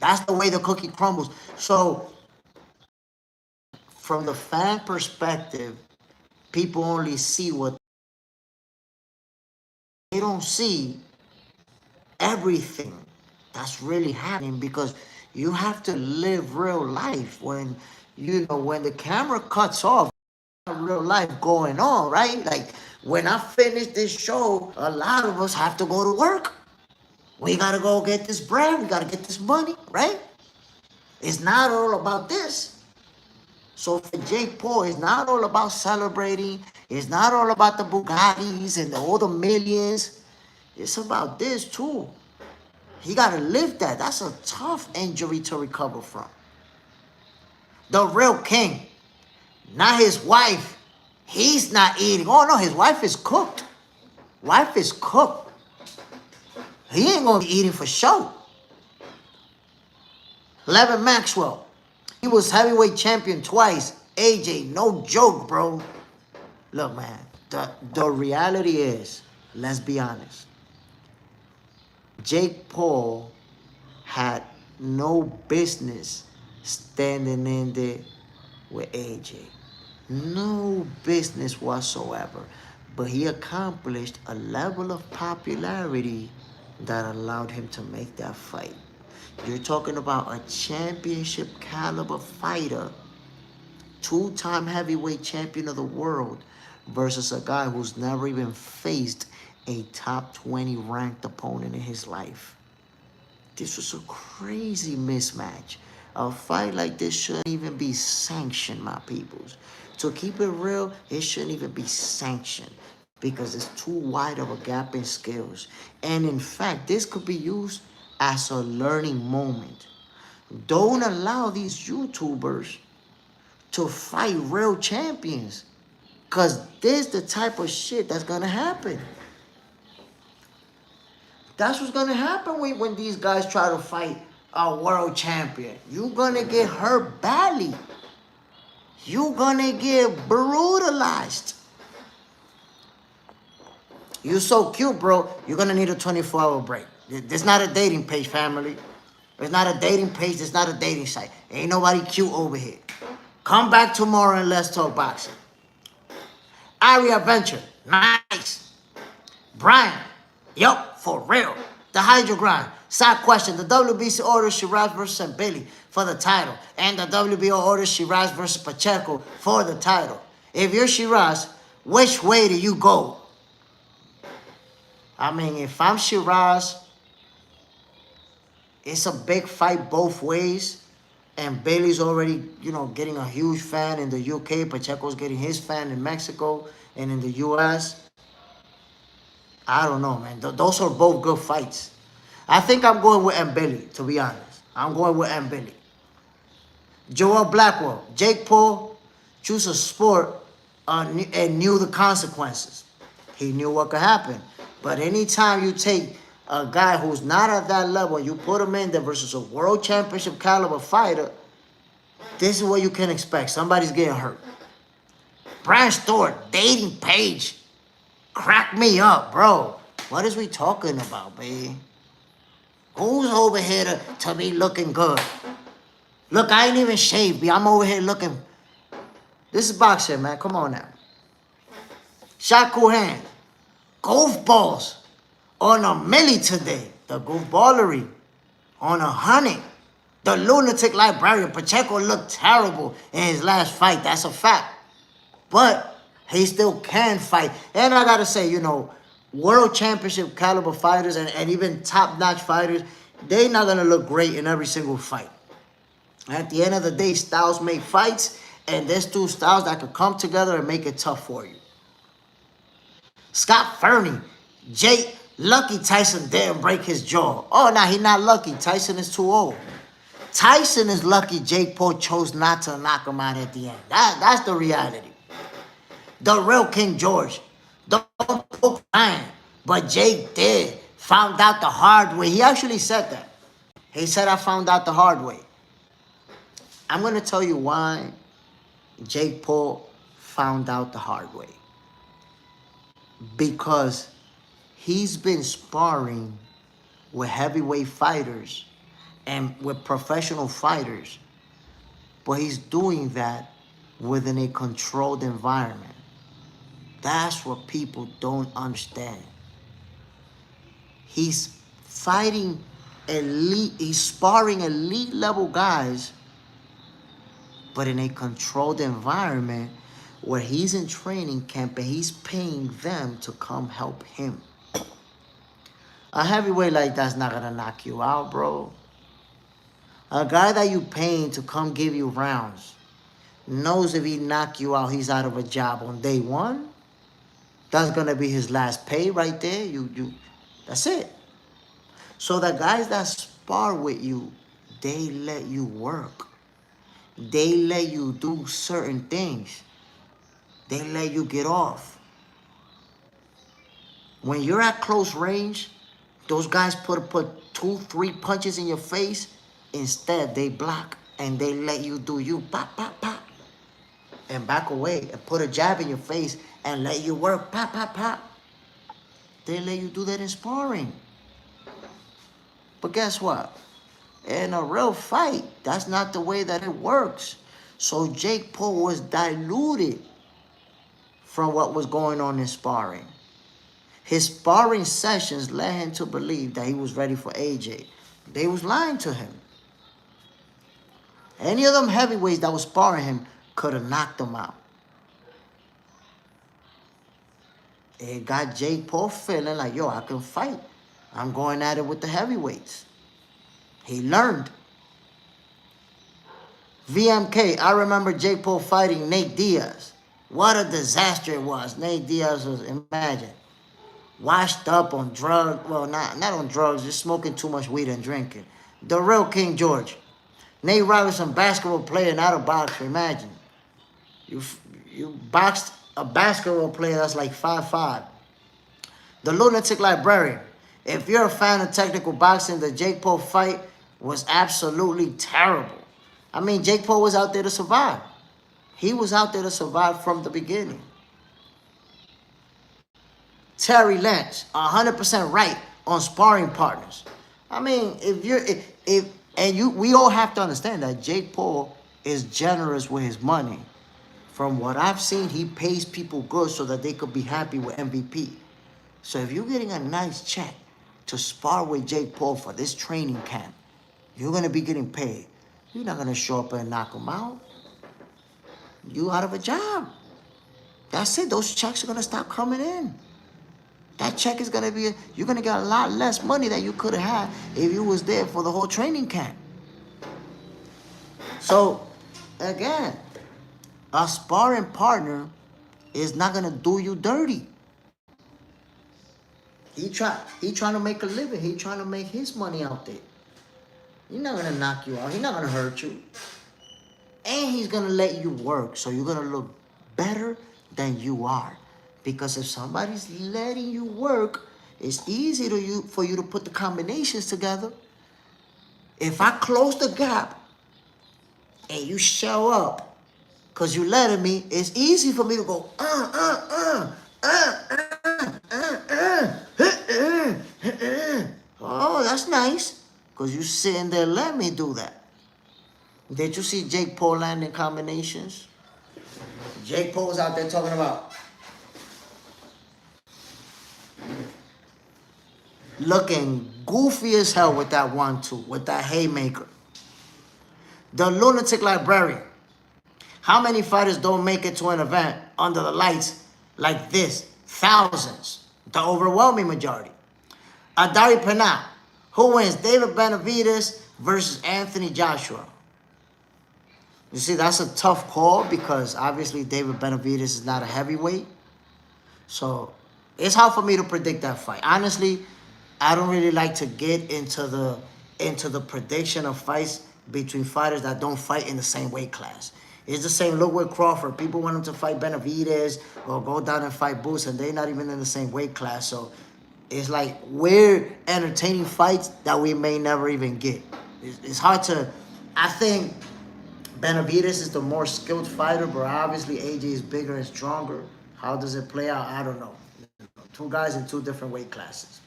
That's the way the cookie crumbles. So, from the fan perspective, people only see what they don't see everything that's really happening, because you have to live real life. When when the camera cuts off, real life going on, right? Like when I finish this show, a lot of us have to go to work. We gotta go get this bread, we gotta get this money, right? It's not all about this. So for Jake Paul, it's not all about celebrating. It's not all about the Bugattis and all the millions. It's about this too. He got to live that. That's a tough injury to recover from. The real king, not his wife. He's not eating. Oh, no, his wife is cooked. Wife is cooked. He ain't going to be eating for show. Levin Maxwell. He was heavyweight champion twice. AJ, no joke, bro. Look, man, the reality is, let's be honest. Jake Paul had no business standing in there with AJ. No business whatsoever. But he accomplished a level of popularity that allowed him to make that fight. You're talking about a championship caliber fighter, two-time heavyweight champion of the world, versus a guy who's never even faced a top 20 ranked opponent in his life. This was a crazy mismatch. A fight like this shouldn't even be sanctioned, my peoples. To keep it real, it shouldn't even be sanctioned, because it's too wide of a gap in skills. And in fact, this could be used as a learning moment. Don't allow these YouTubers to fight real champions. Because this the type of shit that's going to happen. That's what's going to happen when these guys try to fight a world champion. You're going to get hurt badly. You're going to get brutalized. You're so cute, bro. You're going to need a 24-hour break. It's not a dating page, family. It's not a dating page. It's not a dating site. Ain't nobody cute over here. Come back tomorrow and let's talk boxing. Aria Venture, nice. Brian, yup, for real. The Hydro Grind. Side question, the WBC orders Shiraz versus Billy for the title. And the WBO orders Shiraz versus Pacheco for the title. If you're Shiraz, which way do you go? I mean, if I'm Shiraz, it's a big fight both ways. And Bailey's already, getting a huge fan in the UK. Pacheco's getting his fan in Mexico and in the US. I don't know, man. Those are both good fights. I think I'm going with Mbili, to be honest. I'm going with Mbili. Joel Blackwell. Jake Paul chose a sport and knew the consequences. He knew what could happen. But anytime you take a guy who's not at that level, you put him in there versus a world championship caliber fighter, this is what you can expect. Somebody's getting hurt. Brian Stewart, dating page. Crack me up, bro. What is we talking about, baby? Who's over here to be looking good? Look, I ain't even shaved, B. I'm over here looking. This is boxing, man. Come on now. Shot cool hand. Golf balls on a milli today. The golf ballery on 100. The lunatic librarian. Pacheco looked terrible in his last fight. That's a fact. But he still can fight. And I got to say, world championship caliber fighters and even top-notch fighters, they're not going to look great in every single fight. At the end of the day, styles make fights, and there's two styles that could come together and make it tough for you. Scott Fernie, Jake, lucky Tyson didn't break his jaw. Oh, no, he's not lucky. Tyson is too old. Tyson is lucky Jake Paul chose not to knock him out at the end. That's the reality. The real King George. Don't poke Ryan. But Jake did. Found out the hard way. He actually said that. He said, I found out the hard way. I'm going to tell you why Jake Paul found out the hard way. Because he's been sparring with heavyweight fighters and with professional fighters. But he's doing that within a controlled environment. That's what people don't understand. He's fighting elite, he's sparring elite level guys, but in a controlled environment where he's in training camp and he's paying them to come help him. A heavyweight like that's not gonna knock you out, bro. A guy that you paying to come give you rounds knows if he knock you out, he's out of a job on day one. That's gonna be his last pay right there. That's it. So the guys that spar with you, they let you work. They let you do certain things. They let you get off. When you're at close range, those guys put 2, 3 punches in your face. Instead, they block and they let you do you. Pop, pop, pop. And back away and put a jab in your face and let you work. Pop, pop, pop. They let you do that in sparring. But guess what? In a real fight, that's not the way that it works. So Jake Paul was diluted from what was going on in sparring. His sparring sessions led him to believe that he was ready for AJ. They was lying to him. Any of them heavyweights that was sparring him could have knocked him out. It got Jake Paul feeling like, yo, I can fight. I'm going at it with the heavyweights. He learned. VMK, I remember Jake Paul fighting Nate Diaz. What a disaster it was. Nate Diaz was, imagine, washed up on drugs. Well, not on drugs, just smoking too much weed and drinking. The real King George. Nate Robinson, basketball player, not a boxer, imagine. You boxed a basketball player that's like 5'5". The Lunatic Librarian. If you're a fan of technical boxing, the Jake Paul fight was absolutely terrible. I mean, Jake Paul was out there to survive. He was out there to survive from the beginning. Terry Lynch, 100% right on sparring partners. I mean, we all have to understand that Jake Paul is generous with his money. From what I've seen, he pays people good so that they could be happy with MVP. So if you're getting a nice check to spar with Jake Paul for this training camp, you're going to be getting paid. You're not going to show up and knock him out. You out of a job. That's it. Those checks are going to stop coming in. That check is going to be, you're going to get a lot less money than you could have had if you was there for the whole training camp. So, again, a sparring partner is not going to do you dirty. He trying to make a living. He trying to make his money out there. He's not going to knock you out. He's not going to hurt you. And he's going to let you work. So you're going to look better than you are. Because if somebody's letting you work, it's easy for you to put the combinations together. If I close the gap and you show up because you letting me, it's easy for me to go, oh, that's nice. Because you sitting there, let me do that. Did you see Jake Paul landing combinations? Jake Paul's out there talking about looking goofy as hell with that 1-2, with that haymaker. The Lunatic Librarian. How many fighters don't make it to an event under the lights like this? Thousands. The overwhelming majority. Adari Penal. Who wins? David Benavidez versus Anthony Joshua. You see, that's a tough call because obviously David Benavidez is not a heavyweight. So it's hard for me to predict that fight. Honestly, I don't really like to get into the prediction of fights between fighters that don't fight in the same weight class. It's the same. Look with Crawford. People want him to fight Benavidez or go down and fight Boots, and they're not even in the same weight class. So it's like we're entertaining fights that we may never even get. It's hard to... I think Benavidez is the more skilled fighter, but obviously AJ is bigger and stronger. How does it play out? I don't know. Two guys in two different weight classes.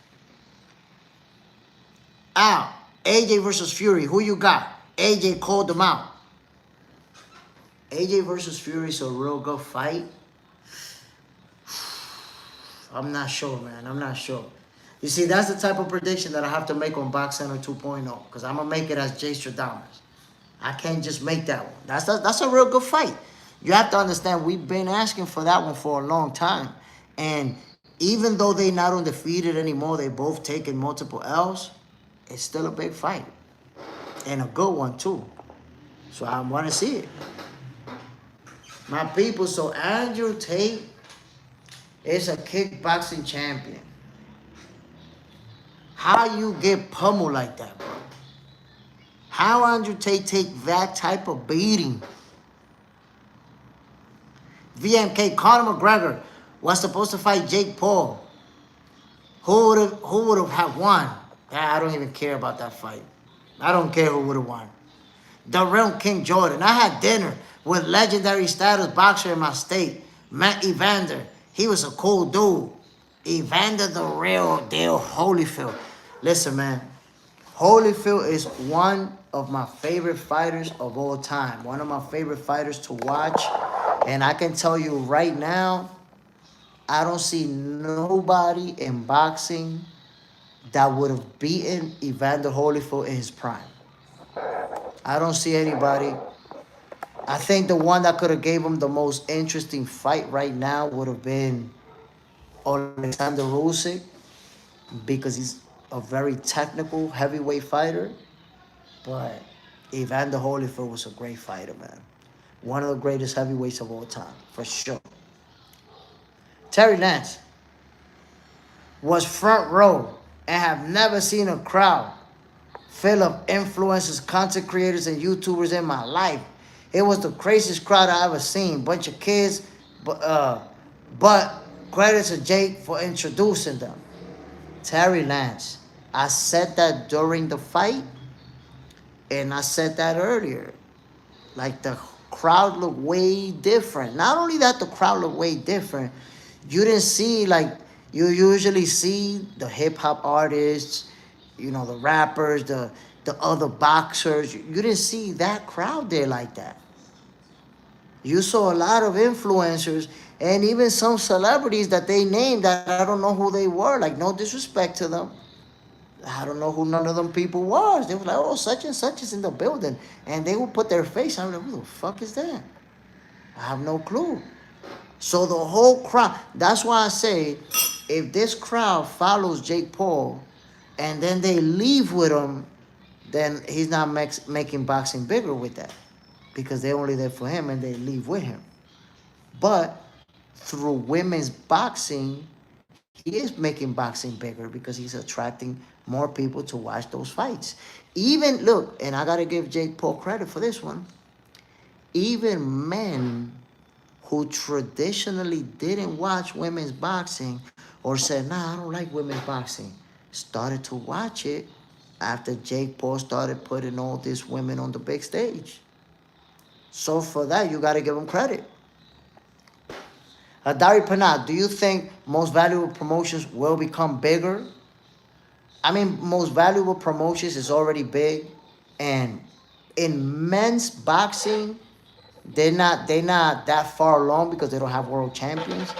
AJ versus Fury. Who you got? AJ called them out. AJ versus Fury is a real good fight. I'm not sure, man. I'm not sure. You see, that's the type of prediction that I have to make on Box Center 2.0. Because I'm going to make it as Jay Stradamus. I can't just make that one. That's a real good fight. You have to understand, we've been asking for that one for a long time. And even though they're not undefeated anymore, they both taken multiple L's, it's still a big fight. And a good one, too. So I want to see it. My people, so Andrew Tate is a kickboxing champion. How you get pummeled like that, bro? How Andrew Tate take that type of beating? VMK, Conor McGregor was supposed to fight Jake Paul. Who would have had won? I don't even care about that fight. I don't care who would have won. The real King Jordan. I had dinner with legendary status boxer in my state, Matt Evander. He was a cool dude. Evander the real deal, Holyfield. Listen, man. Holyfield is one of my favorite fighters of all time. One of my favorite fighters to watch. And I can tell you right now, I don't see nobody in boxing that would have beaten Evander Holyfield in his prime. I don't see anybody. I think the one that could have gave him the most interesting fight right now would have been Alexander Usyk, because he's a very technical heavyweight fighter. But Evander Holyfield was a great fighter, man. One of the greatest heavyweights of all time, for sure. Terry Lance was front row and have never seen a crowd full of influencers, content creators, and YouTubers in my life. It was the craziest crowd I ever seen. Bunch of kids, but credit to Jake for introducing them. Terry Lance. I said that during the fight, and I said that earlier. Like the crowd looked way different. Not only that, the crowd looked way different. You didn't see like you usually see the hip hop artists, you know, the rappers, the other boxers. You didn't see that crowd there like that. You saw a lot of influencers and even some celebrities that they named that I don't know who they were. Like, no disrespect to them. I don't know who none of them people was. They was like, oh, such and such is in the building. And they would put their face. I'm like, who the fuck is that? I have no clue. So the whole crowd, that's why I say, if this crowd follows Jake Paul and then they leave with him, then he's not making boxing bigger with that. Because they're only there for him and they leave with him. But through women's boxing, he is making boxing bigger because he's attracting more people to watch those fights. Even, look, and I got to give Jake Paul credit for this one, even men who traditionally didn't watch women's boxing or said, nah, I don't like women's boxing, started to watch it after Jake Paul started putting all these women on the big stage. So for that, you got to give him credit. Dari Panat, do you think most valuable promotions will become bigger? I mean, most valuable promotions is already big, and in men's boxing, they're not that far along because they don't have world champions,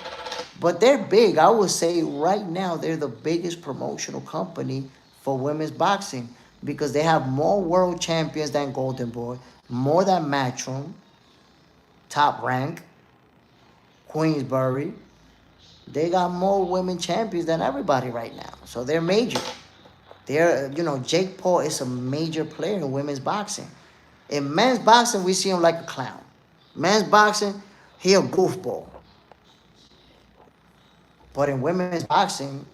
but they're big. I would say right now they're the biggest promotional company for women's boxing because they have more world champions than Golden Boy, more than Matchroom, Top Rank, Queensbury. They got more women champions than everybody right now. So they're major. They're, you know, Jake Paul is a major player in women's boxing. In men's boxing, we see him like a clown. Men's boxing, he a goofball. But in women's boxing,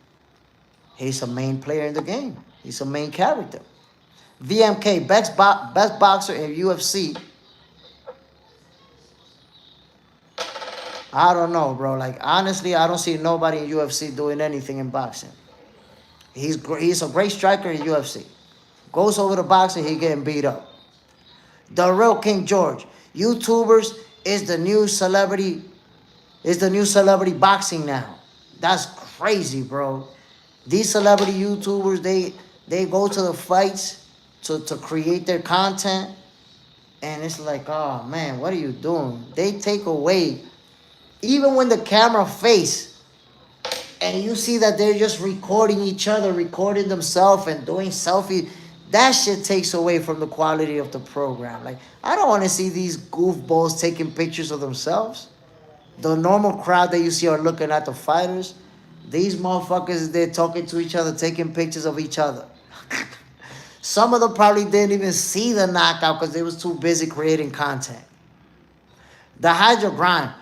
he's a main player in the game. He's a main character. VMK, best boxer in UFC. I don't know, bro. Like, honestly, I don't see nobody in UFC doing anything in boxing. He's a great striker in UFC. Goes over to boxing, he getting beat up. The real King George. YouTubers is the new celebrity boxing now. That's crazy, bro. These celebrity YouTubers, they go to the fights to create their content. And it's like, oh man, what are you doing? They take away, even when the camera face, and you see that they're just recording each other, recording themselves and doing selfies, that shit takes away from the quality of the program. Like, I don't want to see these goofballs taking pictures of themselves. The normal crowd that you see are looking at the fighters. These motherfuckers, they're talking to each other, taking pictures of each other. Some of them probably didn't even see the knockout because they was too busy creating content. The Hydra Grind,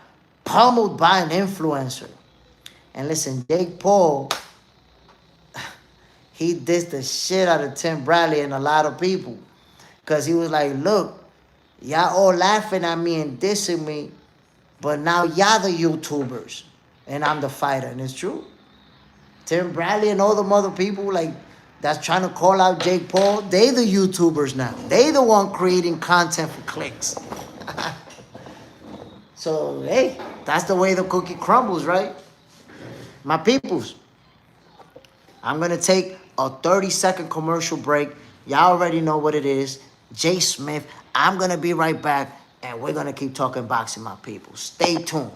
pummeled by an influencer. And listen, Jake Paul, he dissed the shit out of Tim Bradley and a lot of people. Because he was like, look, y'all all laughing at me and dissing me, but now y'all the YouTubers, and I'm the fighter. And it's true. Tim Bradley and all them other people, like, that's trying to call out Jake Paul, they the YouTubers now. They the one creating content for clicks. So, hey, that's the way the cookie crumbles, right? My peoples, I'm going to take a 30-second commercial break. Y'all already know what it is. Jay Smith, I'm going to be right back, and we're going to keep talking boxing, my people. Stay tuned.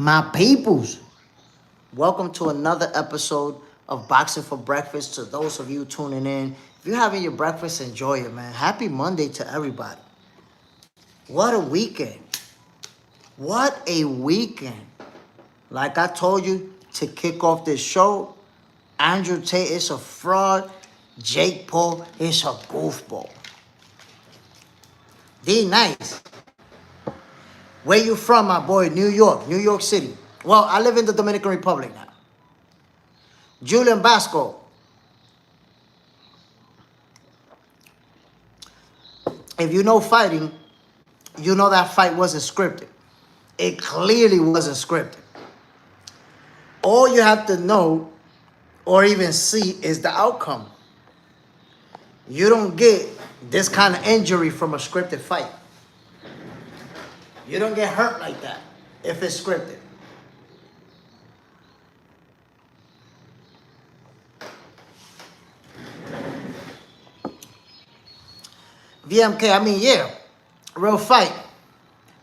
My peoples, welcome to another episode of Boxing for Breakfast. To those of you tuning in, if you're having your breakfast, enjoy it, man. Happy Monday to everybody. What a weekend. What a weekend. Like I told you to kick off this show, Andre Tate is a fraud. Jake Paul is a goofball. D nice. Where you from, my boy? New York City. Well, I live in the Dominican Republic now. Julian Basco. If you know fighting, you know that fight wasn't scripted. It clearly wasn't scripted. All you have to know or even see is the outcome. You don't get this kind of injury from a scripted fight. You don't get hurt like that if it's scripted. VMK, I mean, yeah, real fight.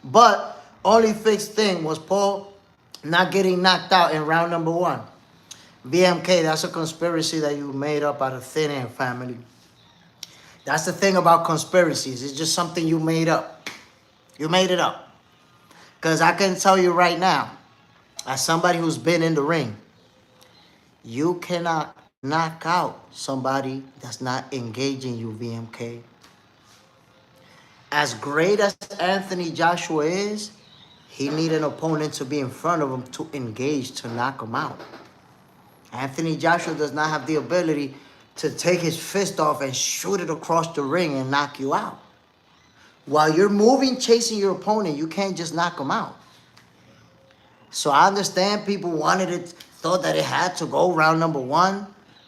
But only fixed thing was Paul not getting knocked out in round number 1. VMK, that's a conspiracy that you made up out of thin air, family. That's the thing about conspiracies. It's just something you made up. You made it up. Because I can tell you right now, as somebody who's been in the ring, you cannot knock out somebody that's not engaging you, VMK. As great as Anthony Joshua is, he needs an opponent to be in front of him to engage, to knock him out. Anthony Joshua does not have the ability to take his fist off and shoot it across the ring and knock you out. While you're moving, chasing your opponent, you can't just knock him out. So I understand people thought that it had to go round number 1,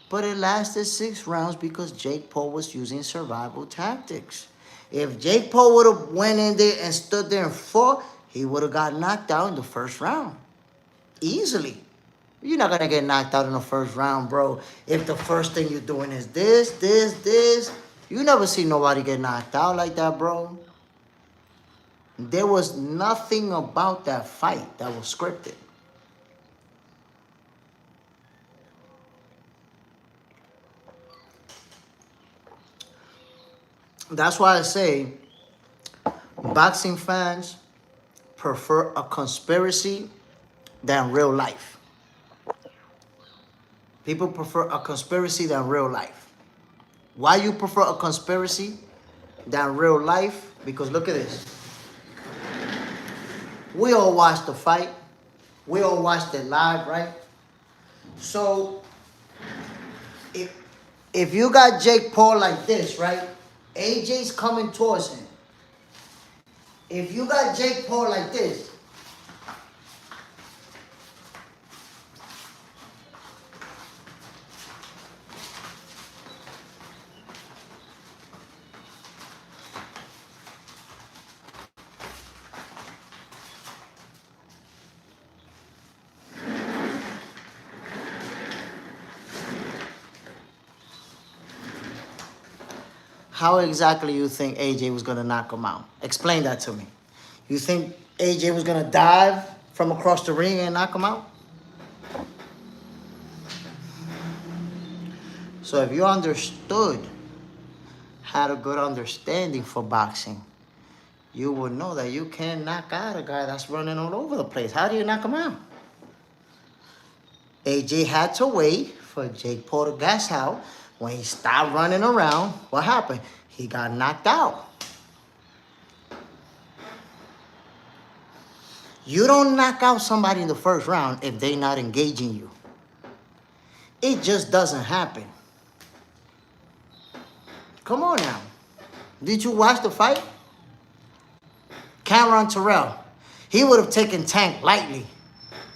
but it lasted 6 rounds because Jake Paul was using survival tactics. If Jake Paul would have went in there and stood there and fought, he would have got knocked out in the first round. Easily. You're not going to get knocked out in the first round, bro. If the first thing you're doing is this. You never see nobody get knocked out like that, bro. There was nothing about that fight that was scripted. That's why I say boxing fans prefer a conspiracy than real life. People prefer a conspiracy than real life. Why you prefer a conspiracy than real life? Because look at this. We all watched the fight. We all watched it live, right? So, if you got Jake Paul like this, right? AJ's coming towards him. If you got Jake Paul like this, how exactly you think AJ was going to knock him out? Explain that to me. You think AJ was going to dive from across the ring and knock him out? So if you had a good understanding for boxing, you would know that you can't knock out a guy that's running all over the place. How do you knock him out? AJ had to wait for Jake Paul to gas out. When he stopped running around, what happened? He got knocked out. You don't knock out somebody in the first round if they're not engaging you. It just doesn't happen. Come on now. Did you watch the fight? Cameron Terrell. He would have taken Tank lightly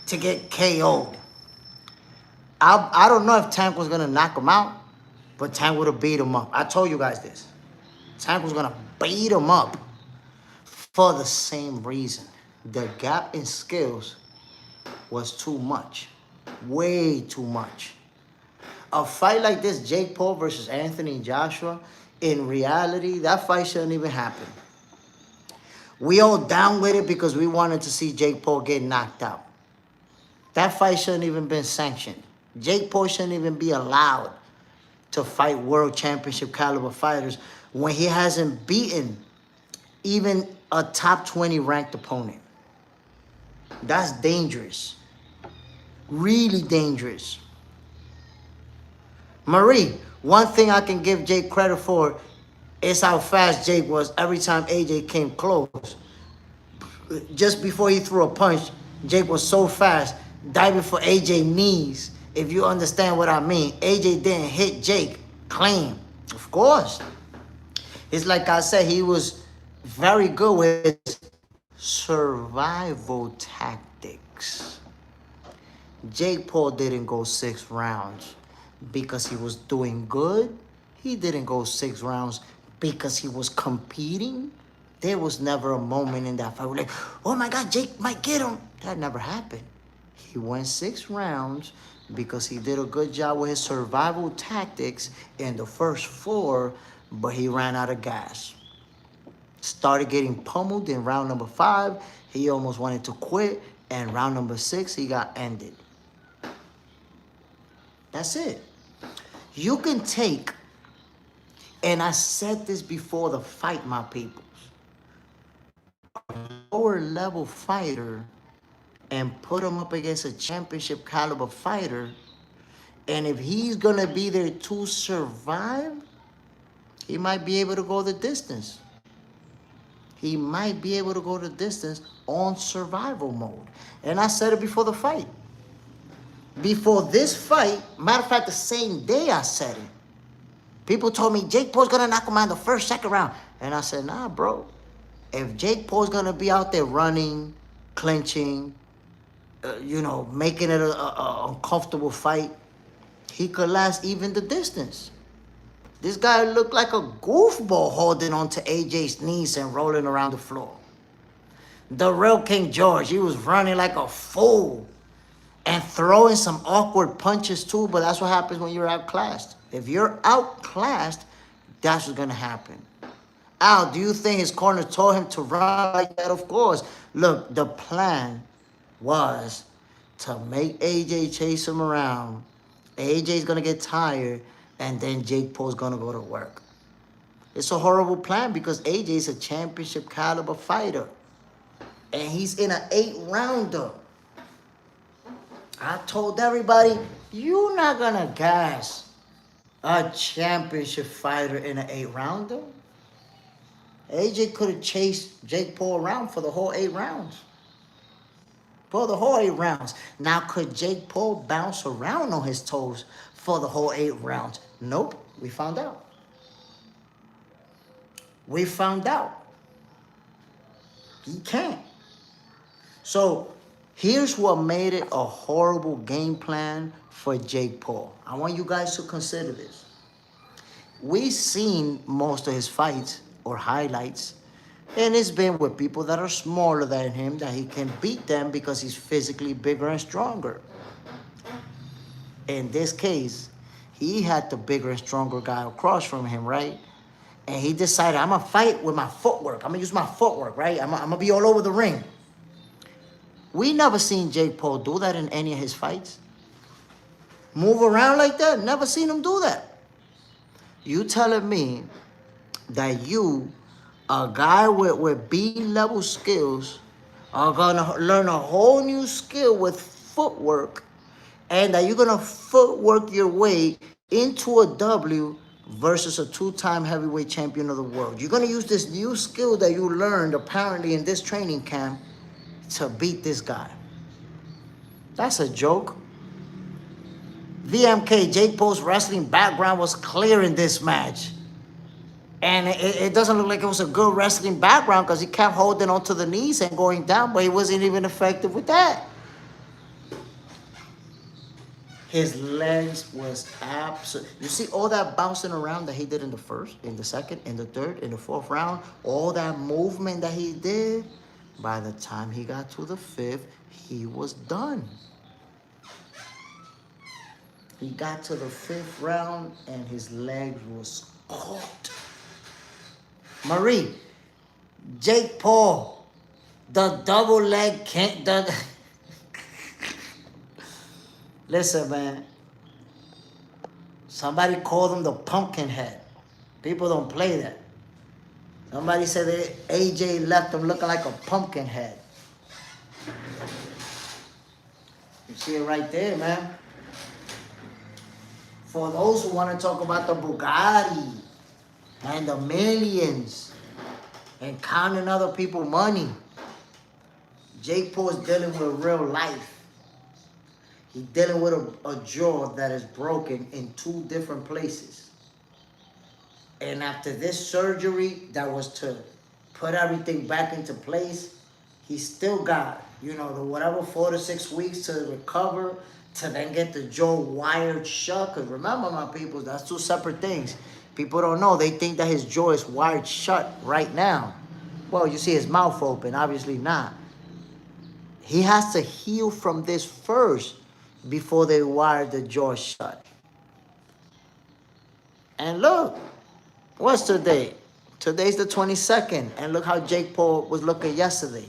to get KO'd. I don't know if Tank was going to knock him out, but Tank would have beat him up. I told you guys this. Tank was going to beat him up for the same reason. The gap in skills was too much. Way too much. A fight like this, Jake Paul versus Anthony Joshua, in reality, that fight shouldn't even happen. We all down with it because we wanted to see Jake Paul get knocked out. That fight shouldn't even been sanctioned. Jake Paul shouldn't even be allowed to fight world championship caliber fighters when he hasn't beaten even a top 20 ranked opponent. That's dangerous. Really dangerous. Marie, one thing I can give Jake credit for is how fast Jake was every time AJ came close. Just before he threw a punch, Jake was so fast, diving for AJ knees. If you understand what I mean, AJ didn't hit Jake clean. Of course. It's like I said, he was very good with survival tactics. Jake Paul didn't go 6 rounds because he was doing good. He didn't go 6 rounds because he was competing. There was never a moment in that fight where like, oh my God, Jake might get him. That never happened. He went 6 rounds because he did a good job with his survival tactics in the first 4, but he ran out of gas. Started getting pummeled in round number 5. He almost wanted to quit. And round number 6, he got ended. That's it. You can take, and I said this before the fight, my peoples, a lower level fighter and put him up against a championship caliber fighter, and if he's gonna be there to survive, he might be able to go the distance. He might be able to go the distance on survival mode. And I said it before the fight. Before this fight, matter of fact, the same day I said it. People told me Jake Paul's gonna knock him out in the first, second round. And I said, nah, bro. If Jake Paul's gonna be out there running, clinching, making it a uncomfortable fight, he could last even the distance. This guy looked like a goofball holding onto AJ's knees and rolling around the floor. The real King George, he was running like a fool and throwing some awkward punches too, but that's what happens when you're outclassed. If you're outclassed, that's what's gonna happen. Al, do you think his corner told him to run like that? Of course. Look, the plan was to make AJ chase him around. AJ's gonna get tired, and then Jake Paul's gonna go to work. It's a horrible plan because AJ is a championship caliber fighter. And he's in an 8-rounder. I told everybody, you're not gonna gas a championship fighter in an 8-rounder. AJ could have chased Jake Paul around for the whole 8 rounds. For the whole 8 rounds. Now, could Jake Paul bounce around on his toes for the whole 8 rounds? Nope. We found out. We found out. He can't. So, here's what made it a horrible game plan for Jake Paul. I want you guys to consider this. We've seen most of his fights or highlights, and it's been with people that are smaller than him that he can beat them because he's physically bigger and stronger. In this case, he had the bigger and stronger guy across from him, right? And he decided, I'm going to fight with my footwork. I'm going to use my footwork, right? I'm going to be all over the ring. We never seen Jake Paul do that in any of his fights. Move around like that? Never seen him do that. You telling me that you, a guy with B-level skills, are going to learn a whole new skill with footwork, and that you're going to footwork your way into a W versus a 2-time heavyweight champion of the world. You're going to use this new skill that you learned apparently in this training camp to beat this guy. That's a joke. VMK, Jake Paul's wrestling background was clear in this match. And it doesn't look like it was a good wrestling background because he kept holding onto the knees and going down, but he wasn't even effective with that. His legs was absolute. You see all that bouncing around that he did in the first, in the second, in the third, in the 4th round, all that movement that he did, by the time he got to the 5th, he was done. He got to the 5th round and his leg was caught. Marie, Jake Paul, the double leg can't, Listen, man. Somebody called him the pumpkin head. People don't play that. Somebody said that AJ left him looking like a pumpkin head. You see it right there, man. For those who want to talk about the Bugatti and the millions and counting other people's money, Jake Paul's dealing with real life. He's dealing with a jaw that is broken in 2 different places. And after this surgery that was to put everything back into place, he still got, the whatever 4 to 6 weeks to recover, to then get the jaw wired shut. Because remember, my people, that's 2 separate things. People don't know. They think that his jaw is wired shut right now. Well, you see his mouth open. Obviously not. He has to heal from this first before they wire the jaw shut. And look, what's today? Today's the 22nd. And look how Jake Paul was looking yesterday.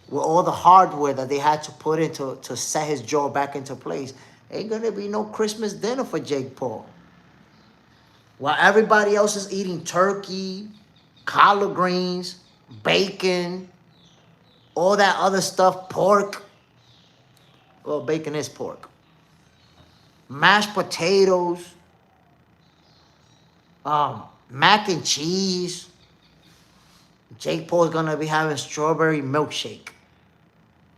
With all the hardware that they had to put in to set his jaw back into place. Ain't going to be no Christmas dinner for Jake Paul. While everybody else is eating turkey, collard greens, bacon, all that other stuff, pork. Well, bacon is pork. Mashed potatoes, mac and cheese. Jake Paul's going to be having strawberry milkshake.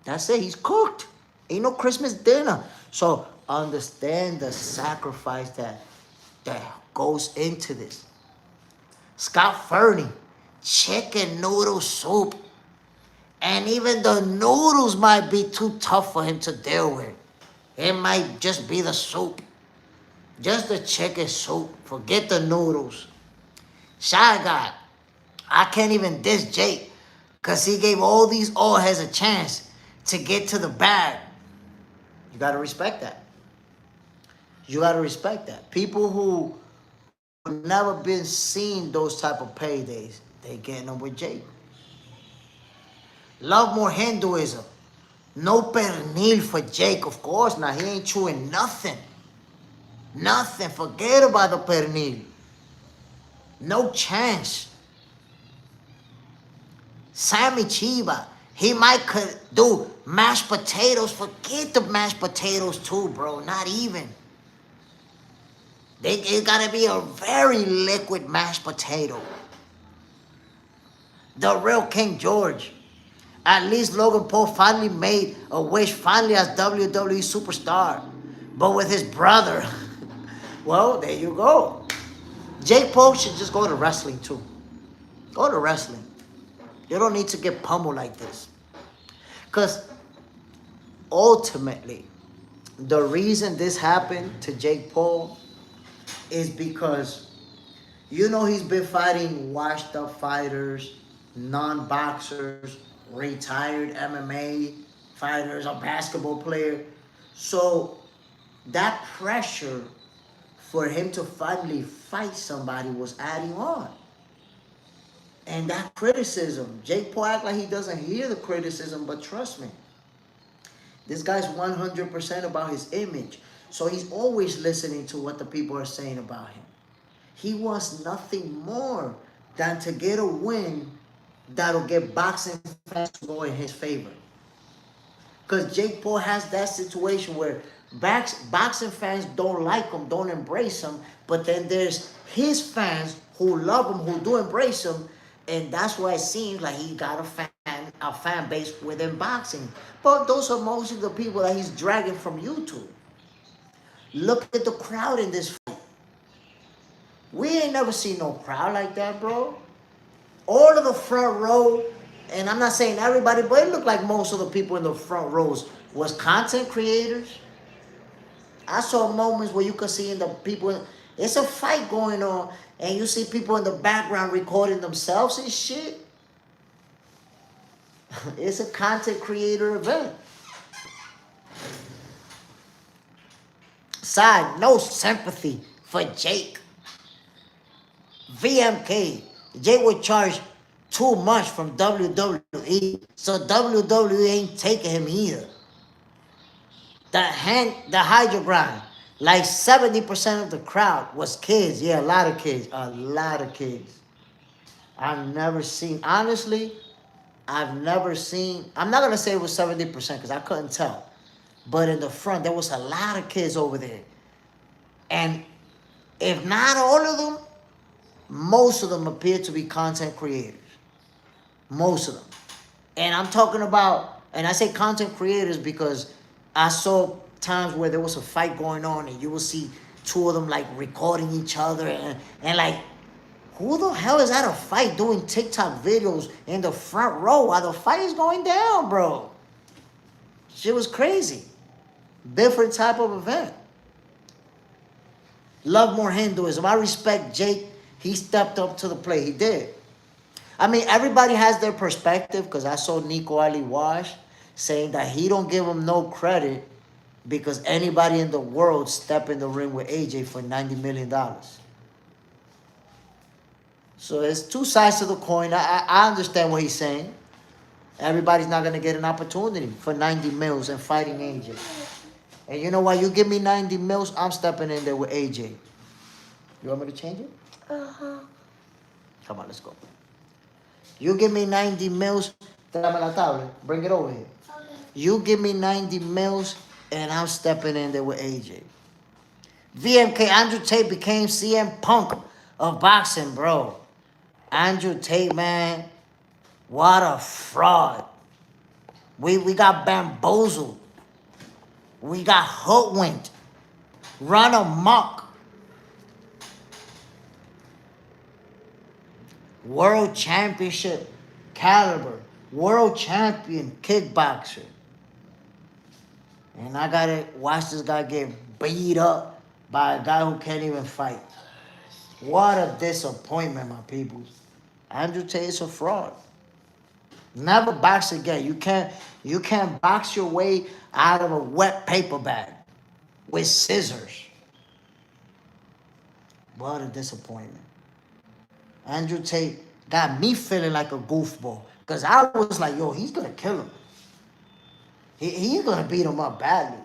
That's it. He's cooked. Ain't no Christmas dinner. So understand the sacrifice that goes into this. Scott Fernie, chicken noodle soup. And even the noodles might be too tough for him to deal with. It might just be the soup. Just the chicken soup. Forget the noodles. Shy Guy, I can't even diss Jake because he gave all these old heads a chance to get to the bag. You got to respect that. You got to respect that. People who have never been seen those type of paydays, they getting them with Jake. Love more Hinduism. No pernil for Jake, of course. Now, he ain't chewing nothing. Nothing. Forget about the pernil. No chance. Sammy Chiba, he might could do mashed potatoes. Forget the mashed potatoes too, bro. Not even. It gotta be a very liquid mashed potato. The real King George. At least Logan Paul finally made a wish, finally as WWE superstar. But with his brother, well, there you go. Jake Paul should just go to wrestling too. Go to wrestling. You don't need to get pummeled like this. Because ultimately, the reason this happened to Jake Paul is because, he's been fighting washed up fighters, non-boxers, retired MMA fighters, a basketball player. So that pressure for him to finally fight somebody was adding on. And that criticism, Jake Paul act like he doesn't hear the criticism, but trust me, this guy's 100% about his image. So he's always listening to what the people are saying about him. He wants nothing more than to get a win that'll get boxing fans to go in his favor. Because Jake Paul has that situation where boxing fans don't like him, don't embrace him, but then there's his fans who love him, who do embrace him, and that's why it seems like he got a fan base within boxing. But those are mostly the people that he's dragging from YouTube. Look at the crowd in this fight. We ain't never seen no crowd like that, bro. All of the front row, and I'm not saying everybody, but it looked like most of the people in the front rows was content creators. I saw moments where you could see it's a fight going on, and you see people in the background recording themselves and shit. It's a content creator event. Side, no sympathy for Jake. VMK, Jake would charge too much from WWE, so WWE ain't taking him either. The hydro grind. Like 70% of the crowd was kids. Yeah, a lot of kids. A lot of kids. I've never seen, honestly, I've never seen, I'm not going to say it was 70% because I couldn't tell. But in the front, there was a lot of kids over there. And if not all of them, most of them appear to be content creators. Most of them. And I'm talking about, and I say content creators because I saw times where there was a fight going on and you will see two of them like recording each other and like, who the hell is at a fight doing TikTok videos in the front row while the fight is going down, bro? Shit was crazy. Different type of event. Love more Hinduism. I respect Jake. He stepped up to the plate. He did. I mean, everybody has their perspective because I saw Nico Ali Wash saying that he don't give him no credit because anybody in the world step in the ring with AJ for $90 million. So there's two sides to the coin. I understand what he's saying. Everybody's not going to get an opportunity for 90 mils and fighting AJ. And you know what? You give me 90 mils, I'm stepping in there with AJ. You want me to change it? Uh-huh. Come on, let's go. You give me 90 mils, tráeme la tablet, bring it over here. Okay. You give me 90 mils, and I'm stepping in there with AJ. VMK, Andrew Tate became CM Punk of boxing, bro. Andrew Tate, man, what a fraud. We got bamboozled. We got hoodwinked. Run amok. World championship caliber. World champion kickboxer. And I gotta watch this guy get beat up by a guy who can't even fight. What a disappointment, my people. Andrew Tate is a fraud. Never box again. You can't box your way out of a wet paper bag with scissors. What a disappointment. Andrew Tate got me feeling like a goofball. Because I was like, yo, he's going to kill him. He's going to beat him up badly.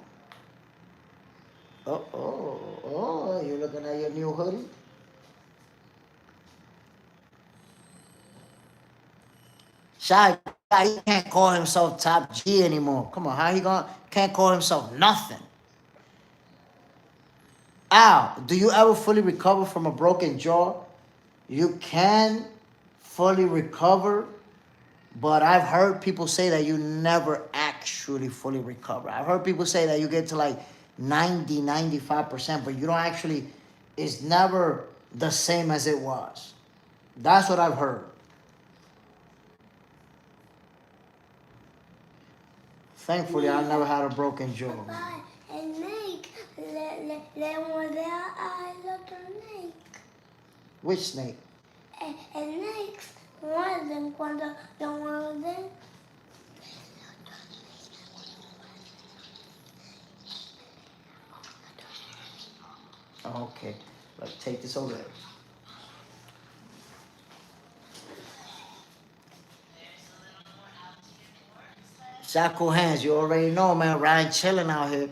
Oh, you looking at your new hoodie? Shy guy, he can't call himself top G anymore. Come on, how he can't call himself nothing? Al, do you ever fully recover from a broken jaw? You can fully recover, but I've heard people say that you never actually fully recover. I've heard people say that you get to like 90, 95%, but you don't actually, it's never the same as it was. That's what I've heard. Thankfully, I never had a broken jaw. Which snake? Snakes muerden cuando lo muerden. Okay, let's take this over there. Shackle hands, you already know, man. Ryan chilling out here.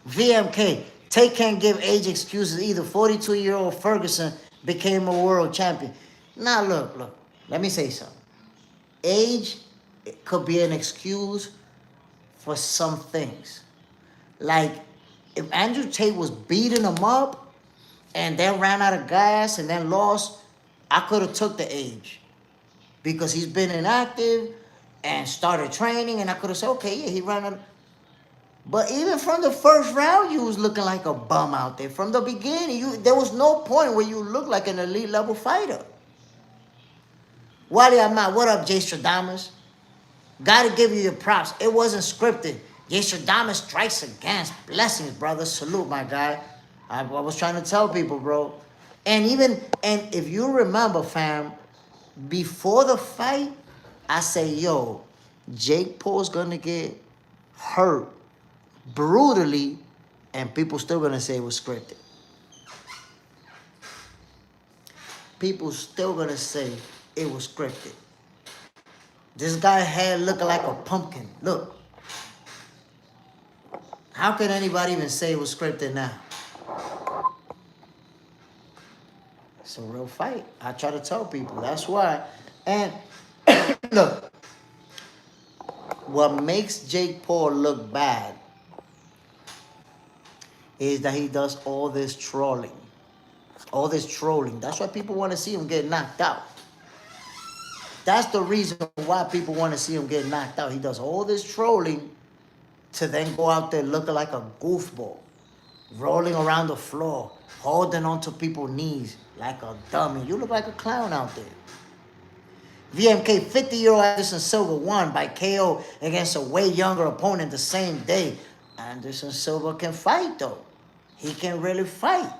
VMK, Tate can't give age excuses either. 42-year-old Ferguson became a world champion. Now, look. Let me say something. Age could be an excuse for some things. Like, if Andrew Tate was beating him up and then ran out of gas and then lost, I could have took the age. Because he's been inactive and started training, and I could have said, okay, yeah, he ran out. But even from the first round, you was looking like a bum out there. From the beginning, there was no point where you looked like an elite level fighter. Wally Ahmad, what up, Jay Stradamus? Gotta give you your props. It wasn't scripted. Jay Stradamus strikes against. Blessings, brother. Salute, my guy. I was trying to tell people, bro. And if you remember, fam, before the fight, I say, yo, Jake Paul's gonna get hurt brutally, and people still gonna say it was scripted. People still gonna say it was scripted. This guy had looking like a pumpkin. Look. How can anybody even say it was scripted now? It's a real fight. I try to tell people. That's why. And look, what makes Jake Paul look bad is that he does all this trolling. All this trolling. That's why people want to see him get knocked out. That's the reason why people want to see him get knocked out. He does all this trolling to then go out there looking like a goofball, rolling around the floor, holding onto people's knees like a dummy. You look like a clown out there. VMK, 50-year-old Anderson Silva won by KO against a way younger opponent the same day. Anderson Silva can fight, though. He can really fight.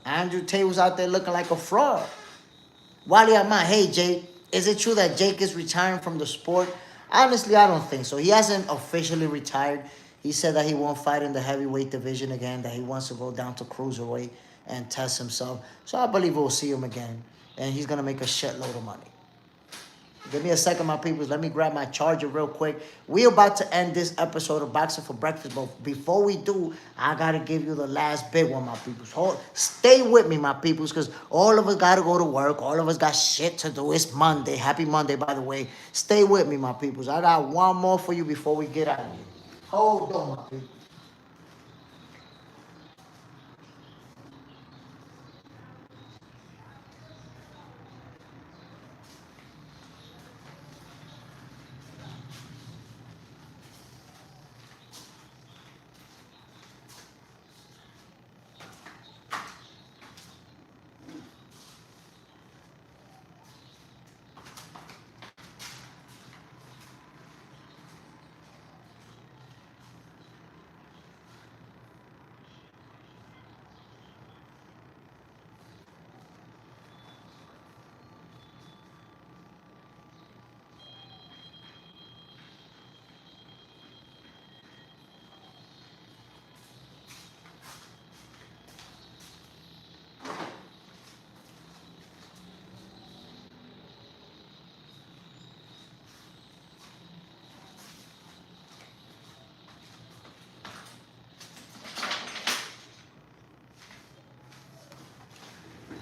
Andre Tate was out there looking like a fraud. Wally Ahmad, hey, Jake, is it true that Jake is retiring from the sport? Honestly, I don't think so. He hasn't officially retired. He said that he won't fight in the heavyweight division again, that he wants to go down to cruiserweight and test himself. So I believe we'll see him again, and he's going to make a shitload of money. Give me a second, my peoples. Let me grab my charger real quick. We're about to end this episode of Boxing for Breakfast, but before we do, I got to give you the last big one, my peoples. Stay with me, my peoples, because all of us got to go to work. All of us got shit to do. It's Monday. Happy Monday, by the way. Stay with me, my peoples. I got one more for you before we get out of here. Hold on, my peoples.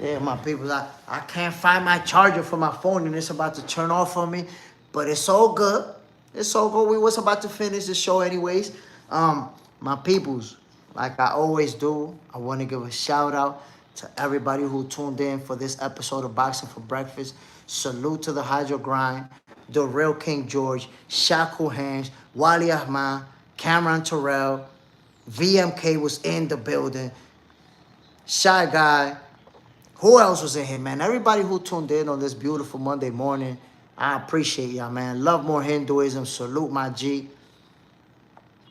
Yeah, my people, I can't find my charger for my phone, and it's about to turn off on me. But it's all good. It's all good. We was about to finish the show anyways. My peoples, like I always do, I want to give a shout out to everybody who tuned in for this episode of Boxing for Breakfast. Salute to the Hydro Grind, the Real King George, Shaku Hands, Wally Ahmad, Cameron Terrell, VMK was in the building, Shy Guy. Who else was in here, man? Everybody who tuned in on this beautiful Monday morning, I appreciate y'all, man. Love more Hinduism. Salute, my G.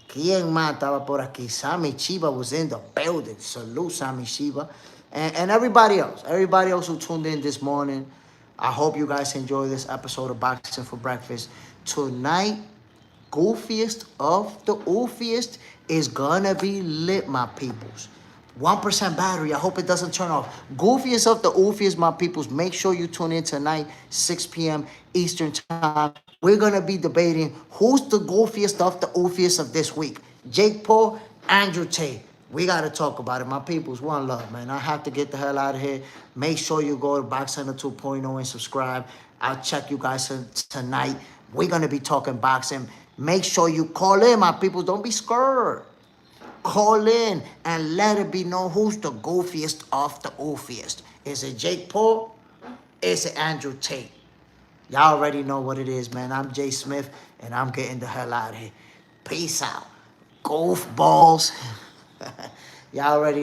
¿Quién más estaba por aquí? Sammy Chiba was in the building. Salute, Sammy Chiba. And everybody else. Everybody else who tuned in this morning. I hope you guys enjoy this episode of Boxing for Breakfast. Tonight, goofiest of the oofiest is gonna be lit, my peoples. 1% battery. I hope it doesn't turn off. Goofiest of the oofiest, my peoples. Make sure you tune in tonight, 6 p.m. Eastern time. We're going to be debating who's the goofiest of the oofiest of this week. Jake Paul, Andre Tate. We got to talk about it, my peoples. One love, man. I have to get the hell out of here. Make sure you go to Box Center 2.0 and subscribe. I'll check you guys tonight. We're going to be talking boxing. Make sure you call in, my peoples. Don't be scared. Call in and let it be known who's the goofiest of the oofiest. Is it Jake Paul? Is it Andre Tate? Y'all already know what it is, man. I'm Jay Smith, and I'm getting the hell out of here. Peace out. Golf balls. Y'all already